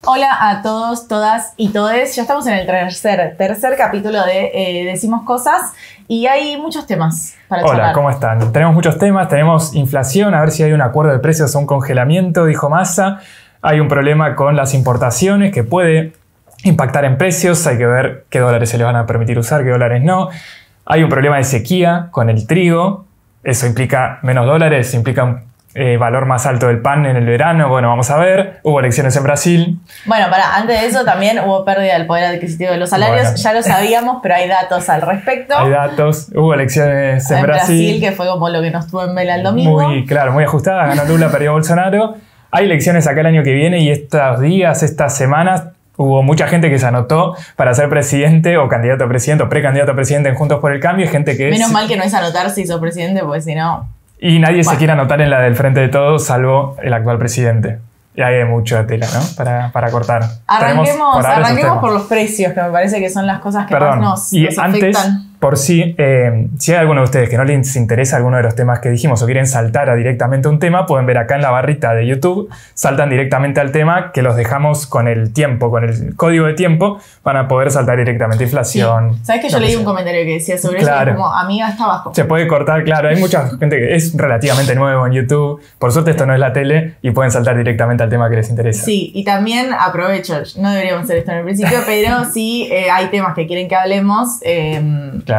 Hola a todos, todas y todes. Ya estamos en el tercer capítulo de Decimos Cosas y hay muchos temas para charlar. Hola, ¿cómo están? Tenemos muchos temas, tenemos inflación, a ver si hay un acuerdo de precios o un congelamiento, dijo Massa. Hay un problema con las importaciones que puede impactar en precios, hay que ver qué dólares se les van a permitir usar, qué dólares no. Hay un problema de sequía con el trigo, eso implica menos dólares, implica un valor más alto del pan en el verano. Bueno, vamos a ver. Hubo elecciones en Brasil. Bueno, antes de eso también hubo pérdida del poder adquisitivo de los salarios. Bueno, ya lo sabíamos, pero hay datos al respecto. Hay datos. Hubo elecciones en Brasil, que fue como lo que nos tuvo en vela el domingo. Muy claro, muy ajustada. Ganó Lula, perdió Bolsonaro. Hay elecciones acá el año que viene y estos días, estas semanas, hubo mucha gente que se anotó para ser presidente o candidato a presidente o precandidato a presidente en Juntos por el Cambio. Gente que Menos mal que no es anotar si sos presidente, porque si no... Y nadie se quiere anotar en la del Frente de Todos, salvo el actual presidente. Y hay mucha tela, ¿no? Para cortar. Arranquemos por los precios, que me parece que son las cosas que más nos afectan. Antes, por si hay alguno de ustedes que no les interesa alguno de los temas que dijimos o quieren saltar directamente a un tema, pueden ver acá en la barrita de YouTube, saltan directamente al tema, que los dejamos con el tiempo, con el código de tiempo, van a poder saltar directamente inflación. Sí. ¿Sabes que yo leí un comentario que decía sobre eso? Como amiga está abajo. Se puede cortar, claro. Hay mucha gente que es relativamente nuevo en YouTube. Por suerte esto no es la tele y pueden saltar directamente al tema que les interesa. Sí, y también aprovecho, no deberíamos hacer esto en el principio, pero si hay temas que quieren que hablemos, claro,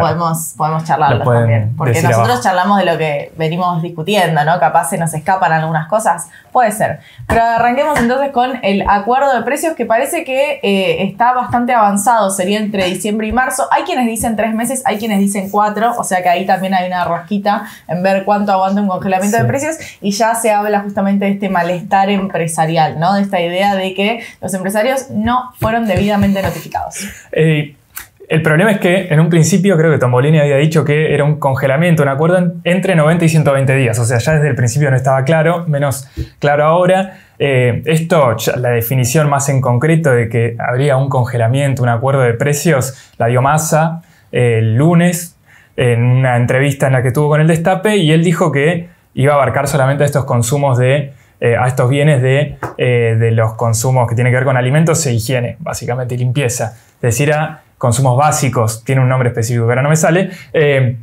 podemos charlarlos también. Porque nosotros charlamos de lo que venimos discutiendo, ¿no? Capaz se nos escapan algunas cosas. Puede ser. Pero arranquemos entonces con el acuerdo de precios, que parece que está bastante avanzado. Sería entre diciembre y marzo. Hay quienes dicen 3 meses, hay quienes dicen 4. O sea que ahí también hay una rosquita en ver cuánto aguanta un congelamiento de precios. Y ya se habla justamente de este malestar empresarial, ¿no? De esta idea de que los empresarios no fueron debidamente notificados. El problema es que en un principio creo que Tombolini había dicho que era un congelamiento, un acuerdo entre 90 y 120 días. O sea, ya desde el principio no estaba claro, menos claro ahora. La definición más en concreto de que habría un congelamiento, un acuerdo de precios, la dio Massa el lunes en una entrevista en la que tuvo con el Destape, y él dijo que iba a abarcar solamente estos consumos a estos bienes de los consumos que tienen que ver con alimentos e higiene, básicamente, y limpieza. Es decir, a consumos básicos, tiene un nombre específico que ahora no me sale,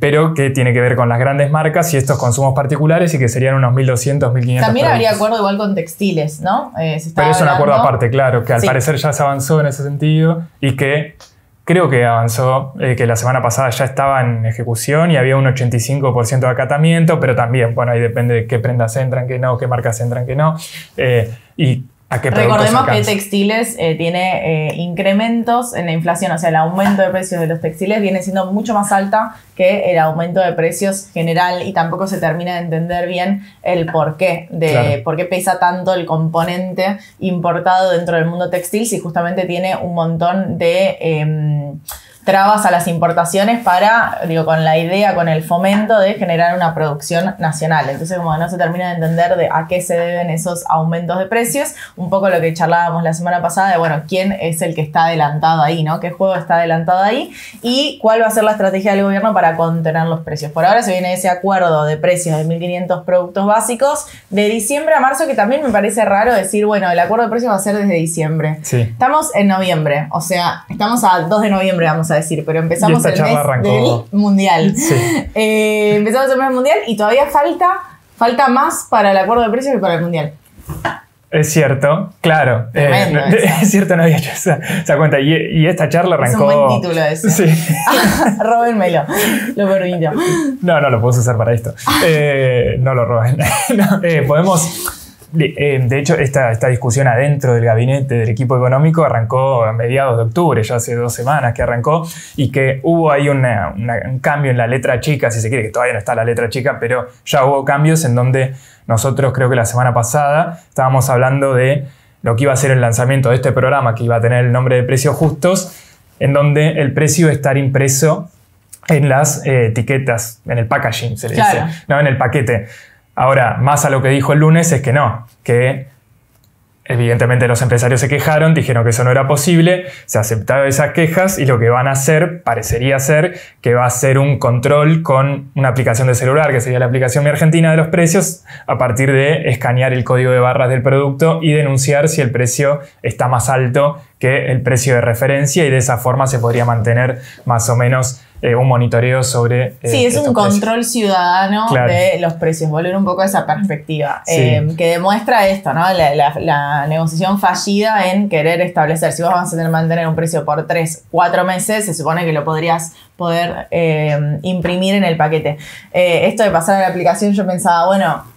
pero que tiene que ver con las grandes marcas y estos consumos particulares, y que serían unos 1.200, 1.500 También productos. Habría acuerdo igual con textiles, ¿no? Pero es un acuerdo aparte, claro, que al parecer ya se avanzó en ese sentido y que creo que avanzó, que la semana pasada ya estaba en ejecución y había un 85% de acatamiento, pero también, bueno, ahí depende de qué prendas entran, qué no, qué marcas entran, qué no, y a qué productos Recordemos alcanza. que textiles tiene incrementos en la inflación, o sea, el aumento de precios de los textiles viene siendo mucho más alta que el aumento de precios general, y tampoco se termina de entender bien el porqué por qué pesa tanto el componente importado dentro del mundo textil, si justamente tiene un montón de trabas a las importaciones con la idea, con el fomento de generar una producción nacional. Entonces, como no se termina de entender de a qué se deben esos aumentos de precios, un poco lo que charlábamos la semana pasada de, bueno, quién es el que está adelantado ahí, ¿no? ¿Qué juego está adelantado ahí? Y cuál va a ser la estrategia del gobierno para contener los precios. Por ahora se viene ese acuerdo de precios de 1.500 productos básicos de diciembre a marzo, que también me parece raro decir, bueno, el acuerdo de precios va a ser desde diciembre. Sí. Estamos en noviembre, o sea, estamos a 2 de noviembre, vamos a decir, pero empezamos el mes del mundial. Sí. Empezamos el mes mundial y todavía falta más para el acuerdo de precios que para el mundial. Es cierto, claro. Es cierto, no había hecho esa cuenta. Y esta charla arrancó... Es un buen título ese. Sí. Róbenmelo, lo permito. No lo puedo usar para esto. No lo roben. Podemos... De hecho, esta discusión adentro del gabinete del equipo económico arrancó a mediados de octubre, ya hace 2 semanas que arrancó, y que hubo ahí un cambio en la letra chica, si se quiere, que todavía no está la letra chica, pero ya hubo cambios en donde nosotros, creo que la semana pasada, estábamos hablando de lo que iba a ser el lanzamiento de este programa, que iba a tener el nombre de Precios Justos, en donde el precio iba a estar impreso en las etiquetas, en el packaging, se le dice, no en el paquete. Ahora, más a lo que dijo el lunes es que no, que Evidentemente los empresarios se quejaron, dijeron que eso no era posible, se aceptaron esas quejas y lo que van a hacer, parecería ser, que va a ser un control con una aplicación de celular, que sería la aplicación Mi Argentina de los precios, a partir de escanear el código de barras del producto y denunciar si el precio está más alto que el precio de referencia, y de esa forma se podría mantener más o menos un monitoreo sobre sí, es un control precios. Ciudadano Claro. de los precios, volver un poco a esa perspectiva, Sí. que demuestra esto, ¿no? La negociación fallida en querer establecer, si vos vas a tener que mantener un precio por 3, 4 meses, se supone que lo podrías poder imprimir en el paquete. Esto de pasar a la aplicación, yo pensaba, bueno,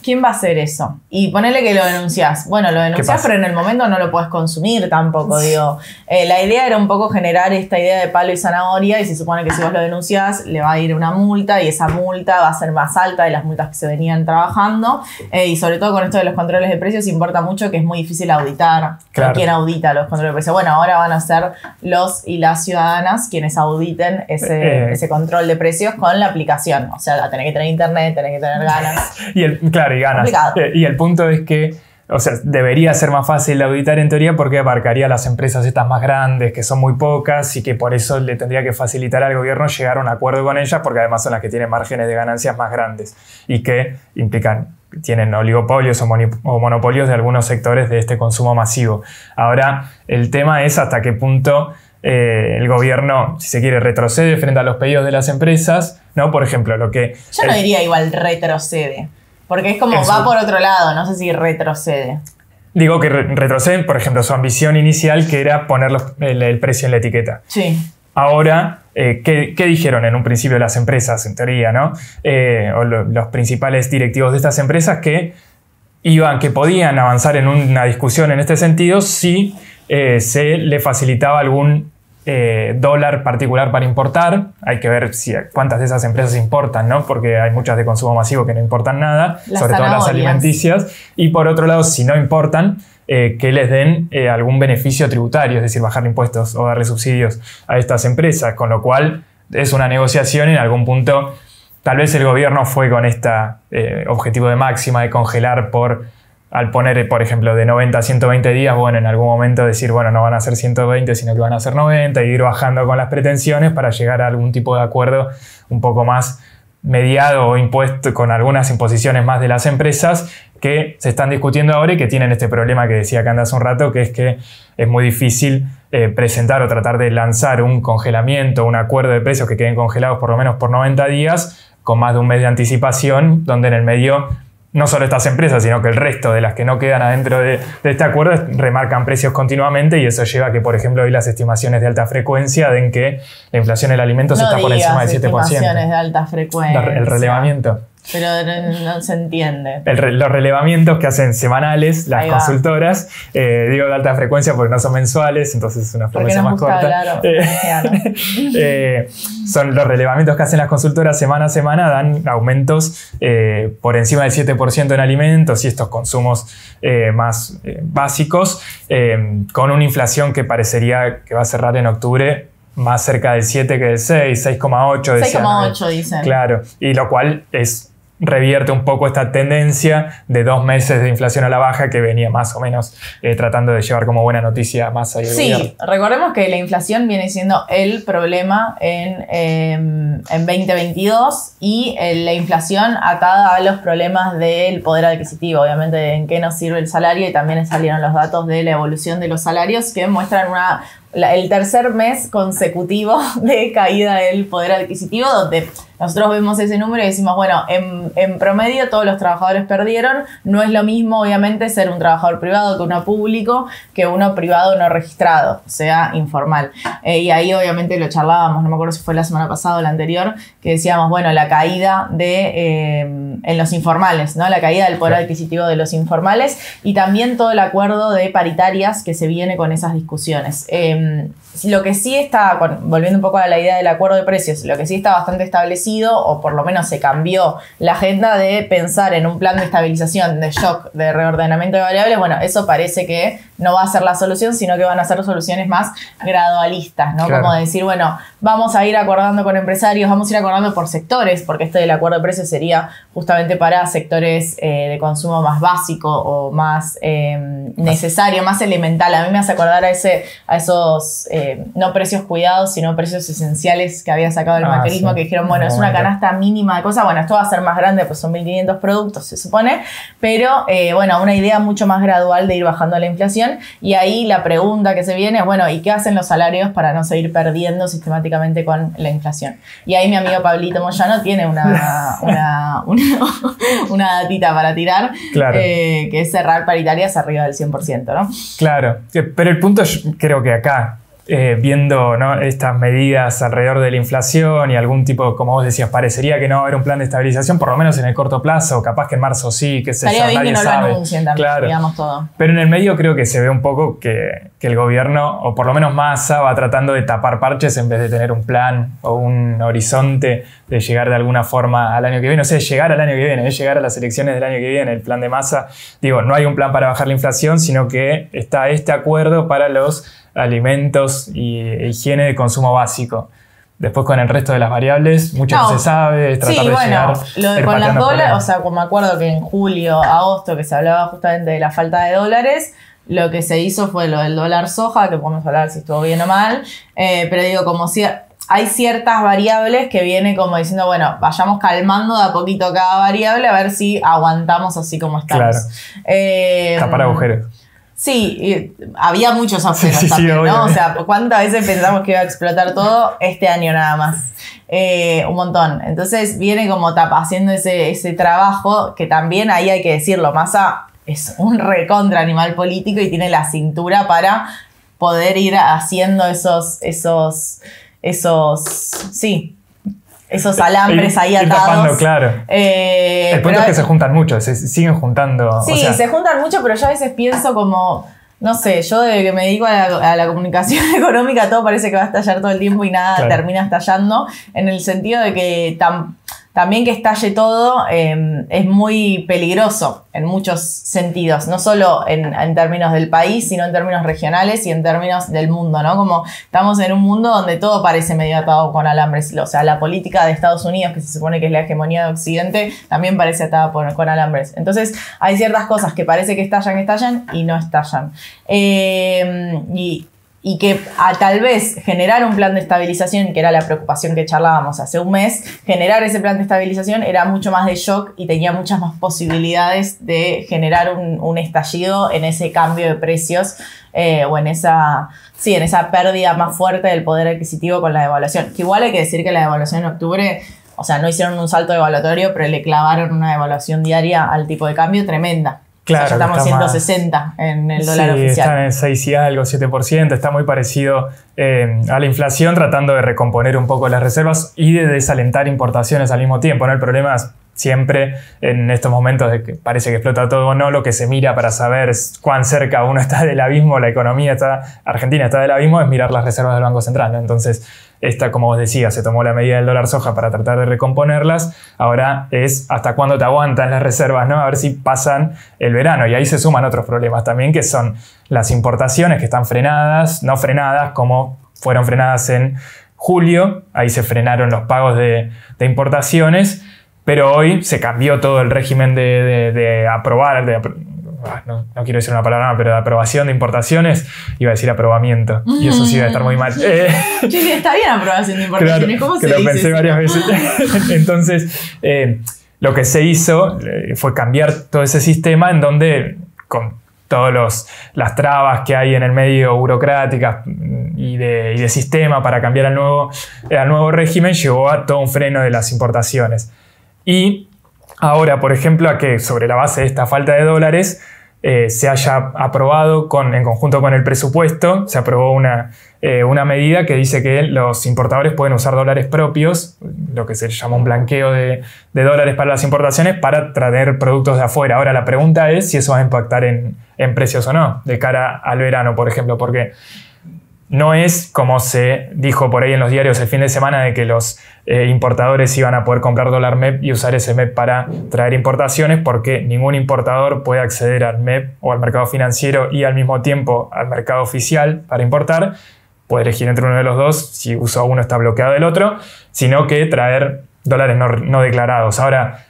¿quién va a hacer eso? Y ponele que lo denunciás. Bueno, lo denunciás, pero en el momento no lo podés consumir tampoco, digo. La idea era un poco generar esta idea de palo y zanahoria, y se supone que si vos lo denunciás, le va a ir una multa, y esa multa va a ser más alta de las multas que se venían trabajando. Y sobre todo con esto de los controles de precios, importa mucho que es muy difícil auditar. Claro. ¿Quién audita los controles de precios? Bueno, ahora van a ser los y las ciudadanas quienes auditen ese control de precios con la aplicación. O sea, tenés que tener internet, tenés que tener ganas. Claro, y ganas. Complicado. Y el punto es que, o sea, debería ser más fácil de auditar en teoría, porque abarcaría a las empresas estas más grandes, que son muy pocas, y que por eso le tendría que facilitar al gobierno llegar a un acuerdo con ellas, porque además son las que tienen márgenes de ganancias más grandes y que tienen oligopolios o monopolios de algunos sectores de este consumo masivo. Ahora, el tema es hasta qué punto el gobierno, si se quiere, retrocede frente a los pedidos de las empresas, ¿no? Por ejemplo, lo que... Yo no diría igual retrocede, porque es como Eso. va por otro lado, no sé si retrocede. Digo que retroceden, por ejemplo, su ambición inicial, que era poner el precio en la etiqueta. Sí. Ahora, ¿qué dijeron en un principio las empresas, en teoría, ¿no? O los principales directivos de estas empresas que podían avanzar en una discusión en este sentido si se le facilitaba algún dólar particular para importar. Hay que ver cuántas de esas empresas importan, ¿no? Porque hay muchas de consumo masivo que no importan nada, sobre todo las alimenticias. Y por otro lado, si no importan, que les den algún beneficio tributario, es decir, bajar impuestos o darle subsidios a estas empresas, con lo cual es una negociación. En algún punto tal vez el gobierno fue con este objetivo de máxima de congelar al poner, por ejemplo, de 90 a 120 días, bueno, en algún momento decir, bueno, no van a ser 120, sino que van a ser 90, y ir bajando con las pretensiones para llegar a algún tipo de acuerdo un poco más mediado o impuesto, con algunas imposiciones más de las empresas que se están discutiendo ahora y que tienen este problema que decía Canda hace un rato, que es que es muy difícil presentar o tratar de lanzar un congelamiento, un acuerdo de precios que queden congelados por lo menos por 90 días, con más de un mes de anticipación, donde en el medio no solo estas empresas, sino que el resto de las que no quedan adentro de este acuerdo remarcan precios continuamente, y eso lleva a que, por ejemplo, hoy las estimaciones de alta frecuencia den que la inflación en alimentos está por encima del 7%. Estimaciones de alta frecuencia. El relevamiento. Pero no se entiende. Los relevamientos que hacen semanales las consultoras, digo de alta frecuencia porque no son mensuales, entonces es una frecuencia más corta. Son los relevamientos que hacen las consultoras semana a semana, dan aumentos por encima del 7% en alimentos y estos consumos más básicos, con una inflación que parecería que va a cerrar en octubre más cerca del 7 que del 6, 6,8 decían. 6,8 dicen. Claro, y lo cual revierte un poco esta tendencia de 2 meses de inflación a la baja que venía más o menos tratando de llevar como buena noticia más allá del gobierno. Sí, recordemos que la inflación viene siendo el problema en 2022, y la inflación atada a los problemas del poder adquisitivo, obviamente en qué nos sirve el salario, y también salieron los datos de la evolución de los salarios que muestran el tercer mes consecutivo de caída del poder adquisitivo, donde nosotros vemos ese número y decimos, bueno, en promedio todos los trabajadores perdieron. No es lo mismo, obviamente, ser un trabajador privado que uno público, que uno privado no registrado, o sea, informal. Y ahí obviamente lo charlábamos, no me acuerdo si fue la semana pasada o la anterior, que decíamos, bueno, la caída en los informales, ¿no? La caída del poder adquisitivo de los informales, y también todo el acuerdo de paritarias que se viene con esas discusiones. Lo que sí está, volviendo un poco a la idea del acuerdo de precios, lo que sí está bastante establecido, o por lo menos se cambió la agenda de pensar en un plan de estabilización, de shock, de reordenamiento de variables. Bueno, eso parece que no va a ser la solución, sino que van a ser soluciones más gradualistas, ¿no? Claro. Como decir, bueno, vamos a ir acordando con empresarios, vamos a ir acordando por sectores, porque esto del acuerdo de precios sería justamente para sectores de consumo más básico o más necesario, más elemental. A mí me hace acordar a esos no precios cuidados, sino precios esenciales que había sacado el macrismo, sí. que dijeron, bueno, es una canasta mínima de cosas, bueno, esto va a ser más grande, pues son 1.500 productos, se supone, pero bueno, una idea mucho más gradual de ir bajando la inflación. Y ahí la pregunta que se viene es, bueno, ¿y qué hacen los salarios para no seguir perdiendo sistemáticamente con la inflación? Y ahí mi amigo Pablito Moyano tiene una datita para tirar, claro. Que es cerrar paritarias arriba del 100%, ¿no? Claro, pero el punto creo que acá, viendo, ¿no?, estas medidas alrededor de la inflación y algún tipo, como vos decías, parecería que no va a haber un plan de estabilización, por lo menos en el corto plazo, capaz que en marzo sí, que se estaría bien nadie que no sabe. lo anuncien también, claro. digamos todo. Pero en el medio creo que se ve un poco que el gobierno, o por lo menos Massa, va tratando de tapar parches en vez de tener un plan o un horizonte de llegar de alguna forma al año que viene. O sea, llegar al año que viene, es llegar a las elecciones del año que viene. El plan de Massa, digo, no hay un plan para bajar la inflación, sino que está este acuerdo para los alimentos y higiene de consumo básico. Después con el resto de las variables, mucho no se sabe, es tratar de llegar. Con las dólares, o sea, como me acuerdo que en julio, agosto, que se hablaba justamente de la falta de dólares, lo que se hizo fue lo del dólar soja, que podemos hablar si estuvo bien o mal, pero digo, como si hay ciertas variables que viene como diciendo, bueno, vayamos calmando de a poquito cada variable a ver si aguantamos así como estamos. Claro. Tapar agujeros. Sí, había muchos agujeros también, sí, ¿no? O sea, ¿cuántas veces pensamos que iba a explotar todo este año nada más? Un montón. Entonces viene como haciendo ese trabajo que también ahí hay que decirlo, Massa es un recontra animal político y tiene la cintura para poder ir haciendo esos alambres ahí atados. Tapando, claro. El punto es que se juntan mucho, se siguen juntando. Sí, o sea, se juntan mucho, pero yo a veces pienso como, no sé, yo desde que me dedico a la comunicación económica todo parece que va a estallar todo el tiempo y nada termina estallando, en el sentido de que también que estalle todo es muy peligroso en muchos sentidos, no solo en términos del país, sino en términos regionales y en términos del mundo, ¿no? Como estamos en un mundo donde todo parece medio atado con alambres. O sea, la política de Estados Unidos, que se supone que es la hegemonía de Occidente, también parece atada con alambres. Entonces, hay ciertas cosas que parece que estallan y no estallan. Y que tal vez generar un plan de estabilización, que era la preocupación que charlábamos hace un mes, generar ese plan de estabilización era mucho más de shock y tenía muchas más posibilidades de generar un estallido en ese cambio de precios o en esa pérdida más fuerte del poder adquisitivo con la devaluación. Que igual hay que decir que la devaluación en octubre, o sea, no hicieron un salto devaluatorio, pero le clavaron una devaluación diaria al tipo de cambio tremenda. Claro, o sea, ya estamos 160 en el dólar oficial. Está en 6 y algo, 7%. Está muy parecido a la inflación, tratando de recomponer un poco las reservas y de desalentar importaciones al mismo tiempo, ¿no? El problema es siempre en estos momentos de que parece que explota todo o no, lo que se mira para saber cuán cerca uno está del abismo, la economía Argentina está del abismo, es mirar las reservas del Banco Central, ¿no? Entonces, como vos decías, se tomó la medida del dólar soja para tratar de recomponerlas. Ahora es hasta cuándo te aguantan las reservas, ¿no? A ver si pasan el verano. Y ahí se suman otros problemas también, que son las importaciones que están frenadas, no frenadas como fueron frenadas en julio. Ahí se frenaron los pagos de importaciones. Pero hoy se cambió todo el régimen de aprobar, no quiero decir una palabra, pero de aprobación de importaciones, iba a decir aprobamiento, y eso sí debe estar muy mal. Sí, está bien aprobación de importaciones, claro, ¿cómo se dice? Lo pensé varias veces. Entonces, lo que se hizo fue cambiar todo ese sistema en donde, con todas las trabas que hay en el medio burocráticas y de sistema para cambiar al nuevo régimen, llevó a todo un freno de las importaciones. Y ahora, por ejemplo, a que sobre la base de esta falta de dólares se haya aprobado en conjunto con el presupuesto, se aprobó una medida que dice que los importadores pueden usar dólares propios, lo que se llama un blanqueo de dólares para las importaciones, para traer productos de afuera. Ahora la pregunta es si eso va a impactar en precios o no, de cara al verano, por ejemplo, porque no es como se dijo por ahí en los diarios el fin de semana de que los importadores iban a poder comprar dólar MEP y usar ese MEP para traer importaciones, porque ningún importador puede acceder al MEP o al mercado financiero y al mismo tiempo al mercado oficial para importar. Puede elegir entre uno de los dos, si usa uno está bloqueado del otro, sino que traer dólares no declarados. Ahora,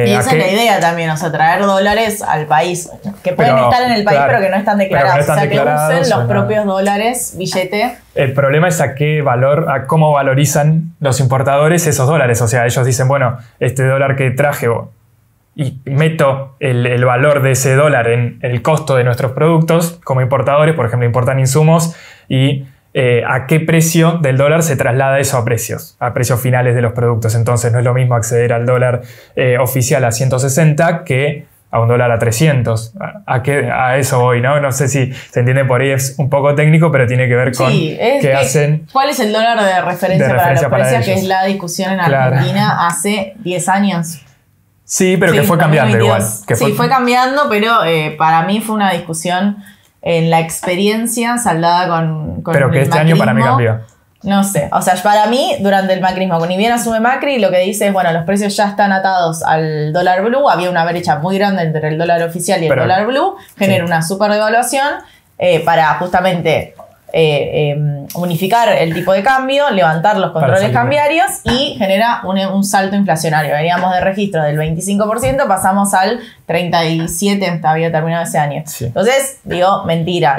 y esa es la idea también, o sea, traer dólares al país, que pueden estar en el país, claro, pero que no están declarados. No están declarados, que usen los propios dólares, billete. El problema es a qué valor, a cómo valorizan los importadores esos dólares. O sea, ellos dicen, bueno, este dólar que traje y meto el valor de ese dólar en el costo de nuestros productos como importadores, por ejemplo, importan insumos y a qué precio del dólar se traslada eso a precios finales de los productos. Entonces no es lo mismo acceder al dólar oficial a 160 que a un dólar a 300. A eso voy, ¿no? No sé si se entiende por ahí, es un poco técnico, pero tiene que ver con qué hacen. ¿Cuál es el dólar de referencia para los precios? Que es la discusión en Argentina hace 10 años. Sí, pero que fue cambiando igual. Fue cambiando, pero para mí fue una discusión en la experiencia saldada con pero que este año para mí cambió. No sé, o sea, para mí durante el macrismo, ni bien asume Macri, lo que dice es, bueno, los precios ya están atados al dólar blue, había una brecha muy grande entre el dólar oficial y el dólar blue, genera una super devaluación para justamente unificar el tipo de cambio, levantar los controles cambiarios y genera un salto inflacionario. Veníamos de registro del 25%, pasamos al 37%, había terminado ese año. Sí. Entonces, digo, mentira.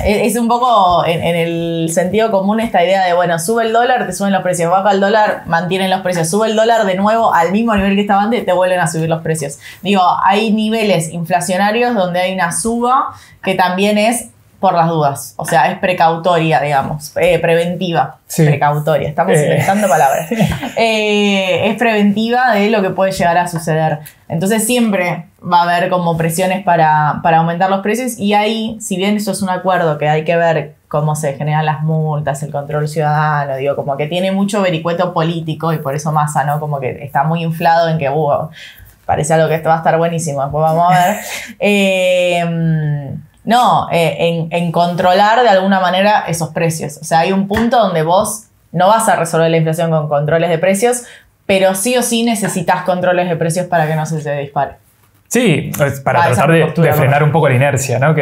Es un poco en el sentido común esta idea de, bueno, sube el dólar, te suben los precios, baja el dólar, mantienen los precios, sube el dólar de nuevo al mismo nivel que estaba antes, te vuelven a subir los precios. Digo, hay niveles inflacionarios donde hay una suba que también es por las dudas, o sea, es precautoria, digamos, preventiva, precautoria, estamos inventando palabras, es preventiva de lo que puede llegar a suceder. Entonces siempre va a haber como presiones para aumentar los precios, y ahí, si bien eso es un acuerdo que hay que ver cómo se generan las multas, el control ciudadano, digo, como que tiene mucho vericueto político, y por eso Massa, ¿no? Como que está muy inflado en que, parece algo que esto va a estar buenísimo, después vamos a ver. No, en controlar de alguna manera esos precios. O sea, hay un punto donde vos no vas a resolver la inflación con controles de precios, pero sí o sí necesitas controles de precios para que no se dispare. Sí, para tratar de frenar un poco la inercia, ¿no?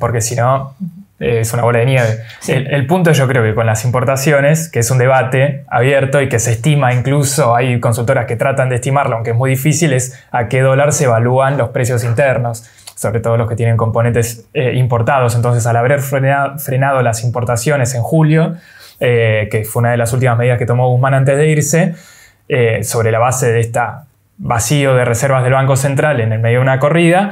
Porque si no, es una bola de nieve. Sí. El punto, yo creo que con las importaciones, que es un debate abierto y que se estima, incluso hay consultoras que tratan de estimarlo, aunque es muy difícil, es a qué dólar se evalúan los precios internos, sobre todo los que tienen componentes importados. Entonces, al haber frenado las importaciones en julio, que fue una de las últimas medidas que tomó Guzmán antes de irse, sobre la base de este vacío de reservas del Banco Central en el medio de una corrida,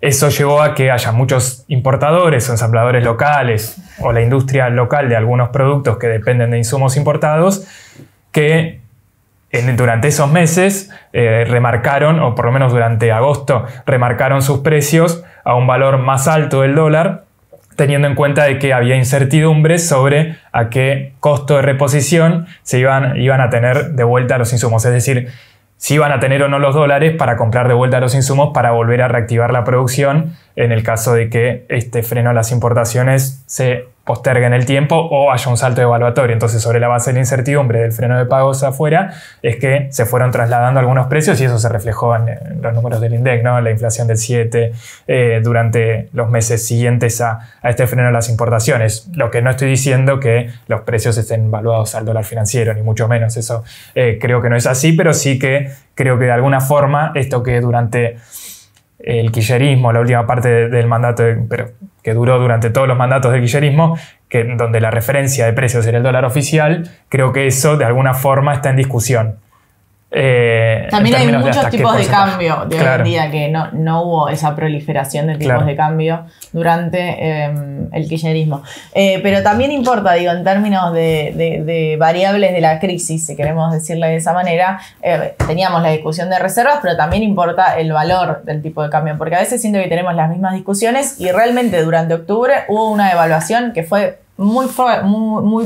eso llevó a que haya muchos importadores o ensambladores locales o la industria local de algunos productos que dependen de insumos importados que durante esos meses remarcaron, o por lo menos durante agosto, remarcaron sus precios a un valor más alto del dólar, teniendo en cuenta de que había incertidumbre sobre a qué costo de reposición se iban a tener de vuelta los insumos. Es decir, si iban a tener o no los dólares para comprar de vuelta los insumos para volver a reactivar la producción en el caso de que este freno a las importaciones se postergue en el tiempo o haya un salto evaluatorio. Entonces, sobre la base de la incertidumbre del freno de pagos afuera, es que se fueron trasladando algunos precios y eso se reflejó en los números del INDEC, ¿no? La inflación del 7 durante los meses siguientes a este freno a las importaciones. Lo que no estoy diciendo que los precios estén valuados al dólar financiero, ni mucho menos. Eso creo que no es así, pero sí que creo que de alguna forma esto que durante el kirchnerismo, la última parte del mandato, pero que duró durante todos los mandatos del kirchnerismo, donde la referencia de precios era el dólar oficial, creo que eso de alguna forma está en discusión. También hay muchos tipos de cambio de hoy en día, que no hubo esa proliferación de tipos de cambio durante el kirchnerismo. Pero también importa, digo, en términos de variables de la crisis, si queremos decirle de esa manera, teníamos la discusión de reservas, pero también importa el valor del tipo de cambio, porque a veces siento que tenemos las mismas discusiones y realmente durante octubre hubo una devaluación que fue muy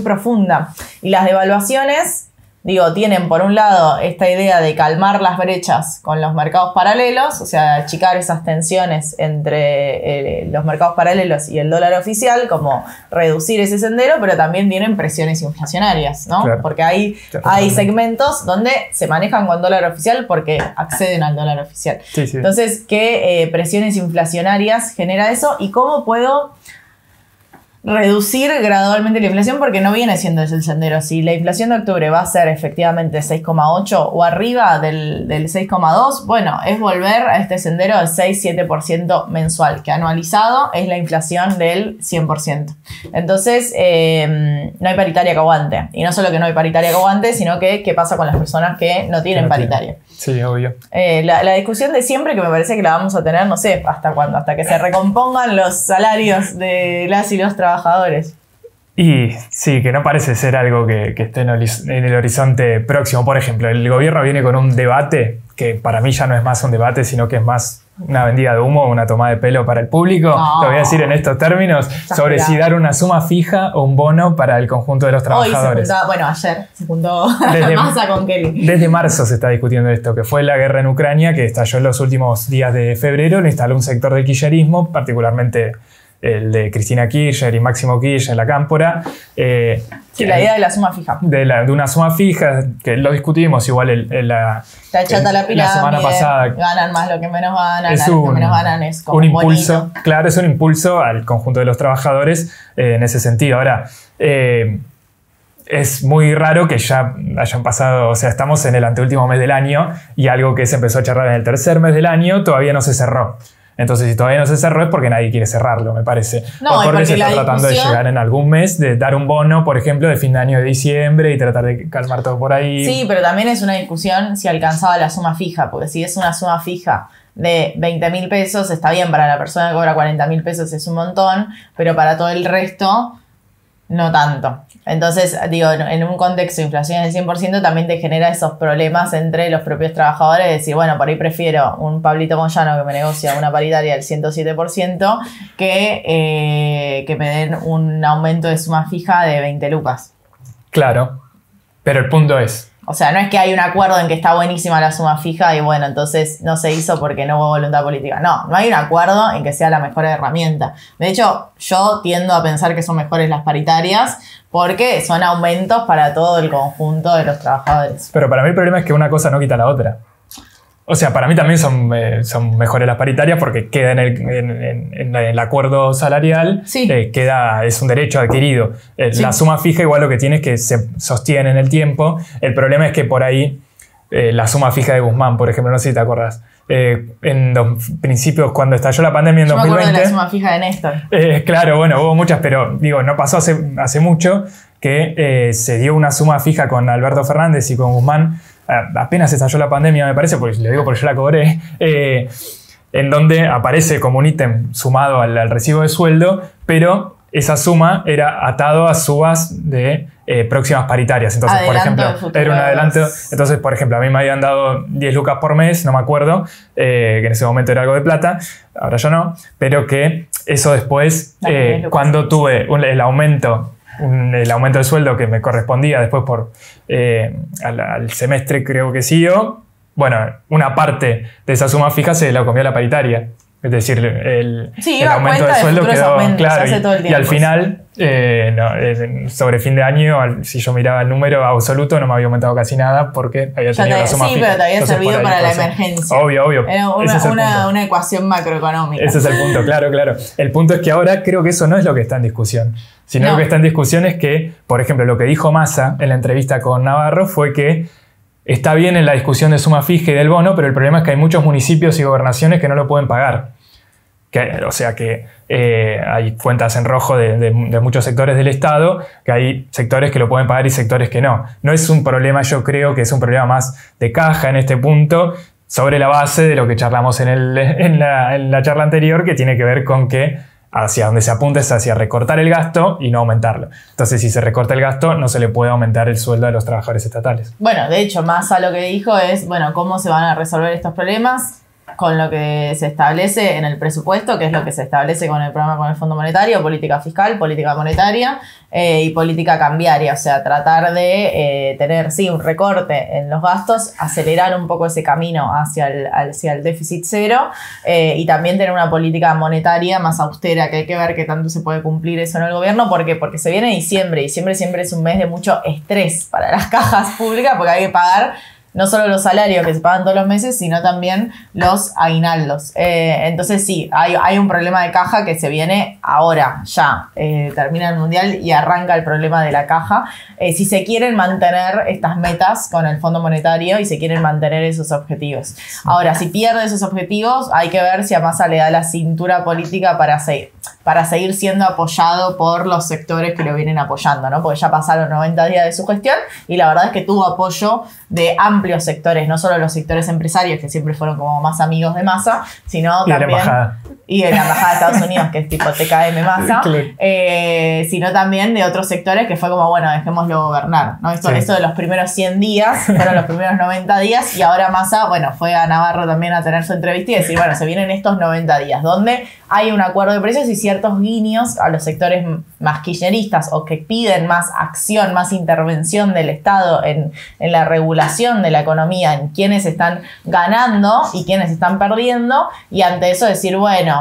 profunda. Y las devaluaciones digo, tienen por un lado esta idea de calmar las brechas con los mercados paralelos, o sea, achicar esas tensiones entre los mercados paralelos y el dólar oficial, como reducir ese sendero, pero también tienen presiones inflacionarias, ¿no? Claro. Porque hay segmentos donde se manejan con dólar oficial porque acceden al dólar oficial. Sí, sí. Entonces, ¿qué presiones inflacionarias genera eso? ¿Y cómo puedo reducir gradualmente la inflación? Porque no viene siendo ese el sendero. Si la inflación de octubre va a ser efectivamente 6,8 o arriba del 6,2, bueno, es volver a este sendero del 6-7% mensual, que anualizado es la inflación del 100%. Entonces, no hay paritaria que aguante. Y no solo que no hay paritaria que aguante, sino que qué pasa con las personas que no tienen paritaria. Sí, obvio. La discusión de siempre, que me parece que la vamos a tener, no sé, ¿hasta cuándo? Hasta que se recompongan los salarios de las y los trabajadores. Y sí, que no parece ser algo que esté en el horizonte próximo. Por ejemplo, el gobierno viene con un debate que para mí ya no es más un debate, sino que es más una vendida de humo, una tomada de pelo para el público. No. Lo voy a decir en estos términos, sobre si dar una suma fija o un bono para el conjunto de los trabajadores. Ayer se juntó Desde Massa con Kelly. Desde marzo se está discutiendo esto, que fue la guerra en Ucrania, que estalló en los últimos días de febrero, lo instaló un sector del kirchnerismo, particularmente el de Cristina Kirchner y Máximo Kirchner en la Cámpora. Sí, la idea de la suma fija. De una suma fija, que lo discutimos igual la semana pasada. Ganan más lo que menos ganan, los que menos ganan es como un impulso. bonito. Claro, es un impulso al conjunto de los trabajadores en ese sentido. Ahora, es muy raro que ya hayan pasado, o sea, estamos en el anteúltimo mes del año y algo que se empezó a charlar en el tercer mes del año todavía no se cerró. Entonces, si todavía no se cerró es porque nadie quiere cerrarlo, me parece. No, o porque se está tratando de llegar en algún mes, de dar un bono, por ejemplo, de fin de año de diciembre y tratar de calmar todo por ahí. Sí, pero también es una discusión si alcanzaba la suma fija, porque si es una suma fija de 20.000 pesos, está bien, para la persona que cobra 40.000 pesos es un montón, pero para todo el resto, no tanto. Entonces, digo, en un contexto de inflación del 100% también te genera esos problemas entre los propios trabajadores de decir, bueno, por ahí prefiero un Pablito Moyano que me negocia una paritaria del 107% que me den un aumento de suma fija de 20 lucas. Claro, pero el punto es... O sea, no es que hay un acuerdo en que está buenísima la suma fija y bueno, entonces no se hizo porque no hubo voluntad política. No hay un acuerdo en que sea la mejor herramienta. De hecho, yo tiendo a pensar que son mejores las paritarias porque son aumentos para todo el conjunto de los trabajadores. Pero para mí el problema es que una cosa no quita la otra. O sea, para mí también son mejores las paritarias porque queda en el acuerdo salarial, sí. Es un derecho adquirido. Sí. La suma fija igual lo que tiene es que se sostiene en el tiempo. El problema es que por ahí la suma fija de Guzmán, por ejemplo, no sé si te acordás, en los principios cuando estalló la pandemia en 2020... Yo me acuerdo de la suma fija de Néstor. Claro, bueno, hubo muchas, pero digo, no pasó hace mucho que se dio una suma fija con Alberto Fernández y con Guzmán. Apenas estalló la pandemia, me parece, pues le digo porque yo la cobré, en donde aparece como un ítem sumado al recibo de sueldo, pero esa suma era atado a subas de próximas paritarias. Entonces, Adelanto por ejemplo, era un adelanto. Entonces, por ejemplo, a mí me habían dado 10 lucas por mes, no me acuerdo, que en ese momento era algo de plata, ahora ya no, pero que eso después, cuando tuve el aumento de sueldo que me correspondía después al semestre creo que siguió, bueno, una parte de esa suma fija se la comió la paritaria. Es decir, el aumento de sueldo quedó claro y al final, sobre fin de año, si yo miraba el número absoluto, no me había aumentado casi nada porque había tenido la suma fija. Sí, pero te había servido para la emergencia. Obvio. Era una ecuación macroeconómica. Ese es el punto, claro. El punto es que ahora creo que eso no es lo que está en discusión. Sino lo que está en discusión es que, por ejemplo, lo que dijo Massa en la entrevista con Navarro fue que está bien en la discusión de suma fija y del bono, pero el problema es que hay muchos municipios y gobernaciones que no lo pueden pagar. O sea que hay cuentas en rojo de muchos sectores del Estado, que hay sectores que lo pueden pagar y sectores que no. No es un problema, yo creo que es un problema más de caja en este punto, sobre la base de lo que charlamos en la charla anterior, que tiene que ver con que hacia donde se apunta es hacia recortar el gasto y no aumentarlo. Entonces, si se recorta el gasto, no se le puede aumentar el sueldo a los trabajadores estatales. Bueno, de hecho, Massa lo que dijo es, bueno, ¿cómo se van a resolver estos problemas? con lo que se establece en el presupuesto, que es lo que se establece con el programa con el Fondo Monetario, política fiscal, política monetaria y política cambiaria. O sea, tratar de tener, sí, un recorte en los gastos, acelerar un poco ese camino hacia el déficit cero y también tener una política monetaria más austera, que hay que ver qué tanto se puede cumplir eso en el gobierno. ¿Por qué? Porque se viene diciembre y siempre es un mes de mucho estrés para las cajas públicas porque hay que pagar no solo los salarios que se pagan todos los meses, sino también los aguinaldos. Entonces sí, hay un problema de caja que se viene ahora, ya. Termina el Mundial y arranca el problema de la caja. Si se quieren mantener estas metas con el Fondo Monetario y se quieren mantener esos objetivos. Ahora, si pierde esos objetivos, hay que ver si a Massa le da la cintura política para seguir siendo apoyado por los sectores que lo vienen apoyando, ¿no? Porque ya pasaron 90 días de su gestión y la verdad es que tuvo apoyo de amplios sectores, no solo los sectores empresarios, que siempre fueron como más amigos de Massa, sino también... Y de la Embajada de Estados Unidos, que es tipo TKM Massa, sino también de otros sectores que fue como, bueno, dejémoslo gobernar, ¿no? Esto de los primeros 100 días, fueron los primeros 90 días, y ahora Massa, bueno, fue a Navarro también a tener su entrevista y decir, bueno, se vienen estos 90 días, donde hay un acuerdo de precios y ciertos guiños a los sectores más kirchneristas o que piden más acción, más intervención del Estado en la regulación de la economía, en quiénes están ganando y quiénes están perdiendo, y ante eso decir, bueno,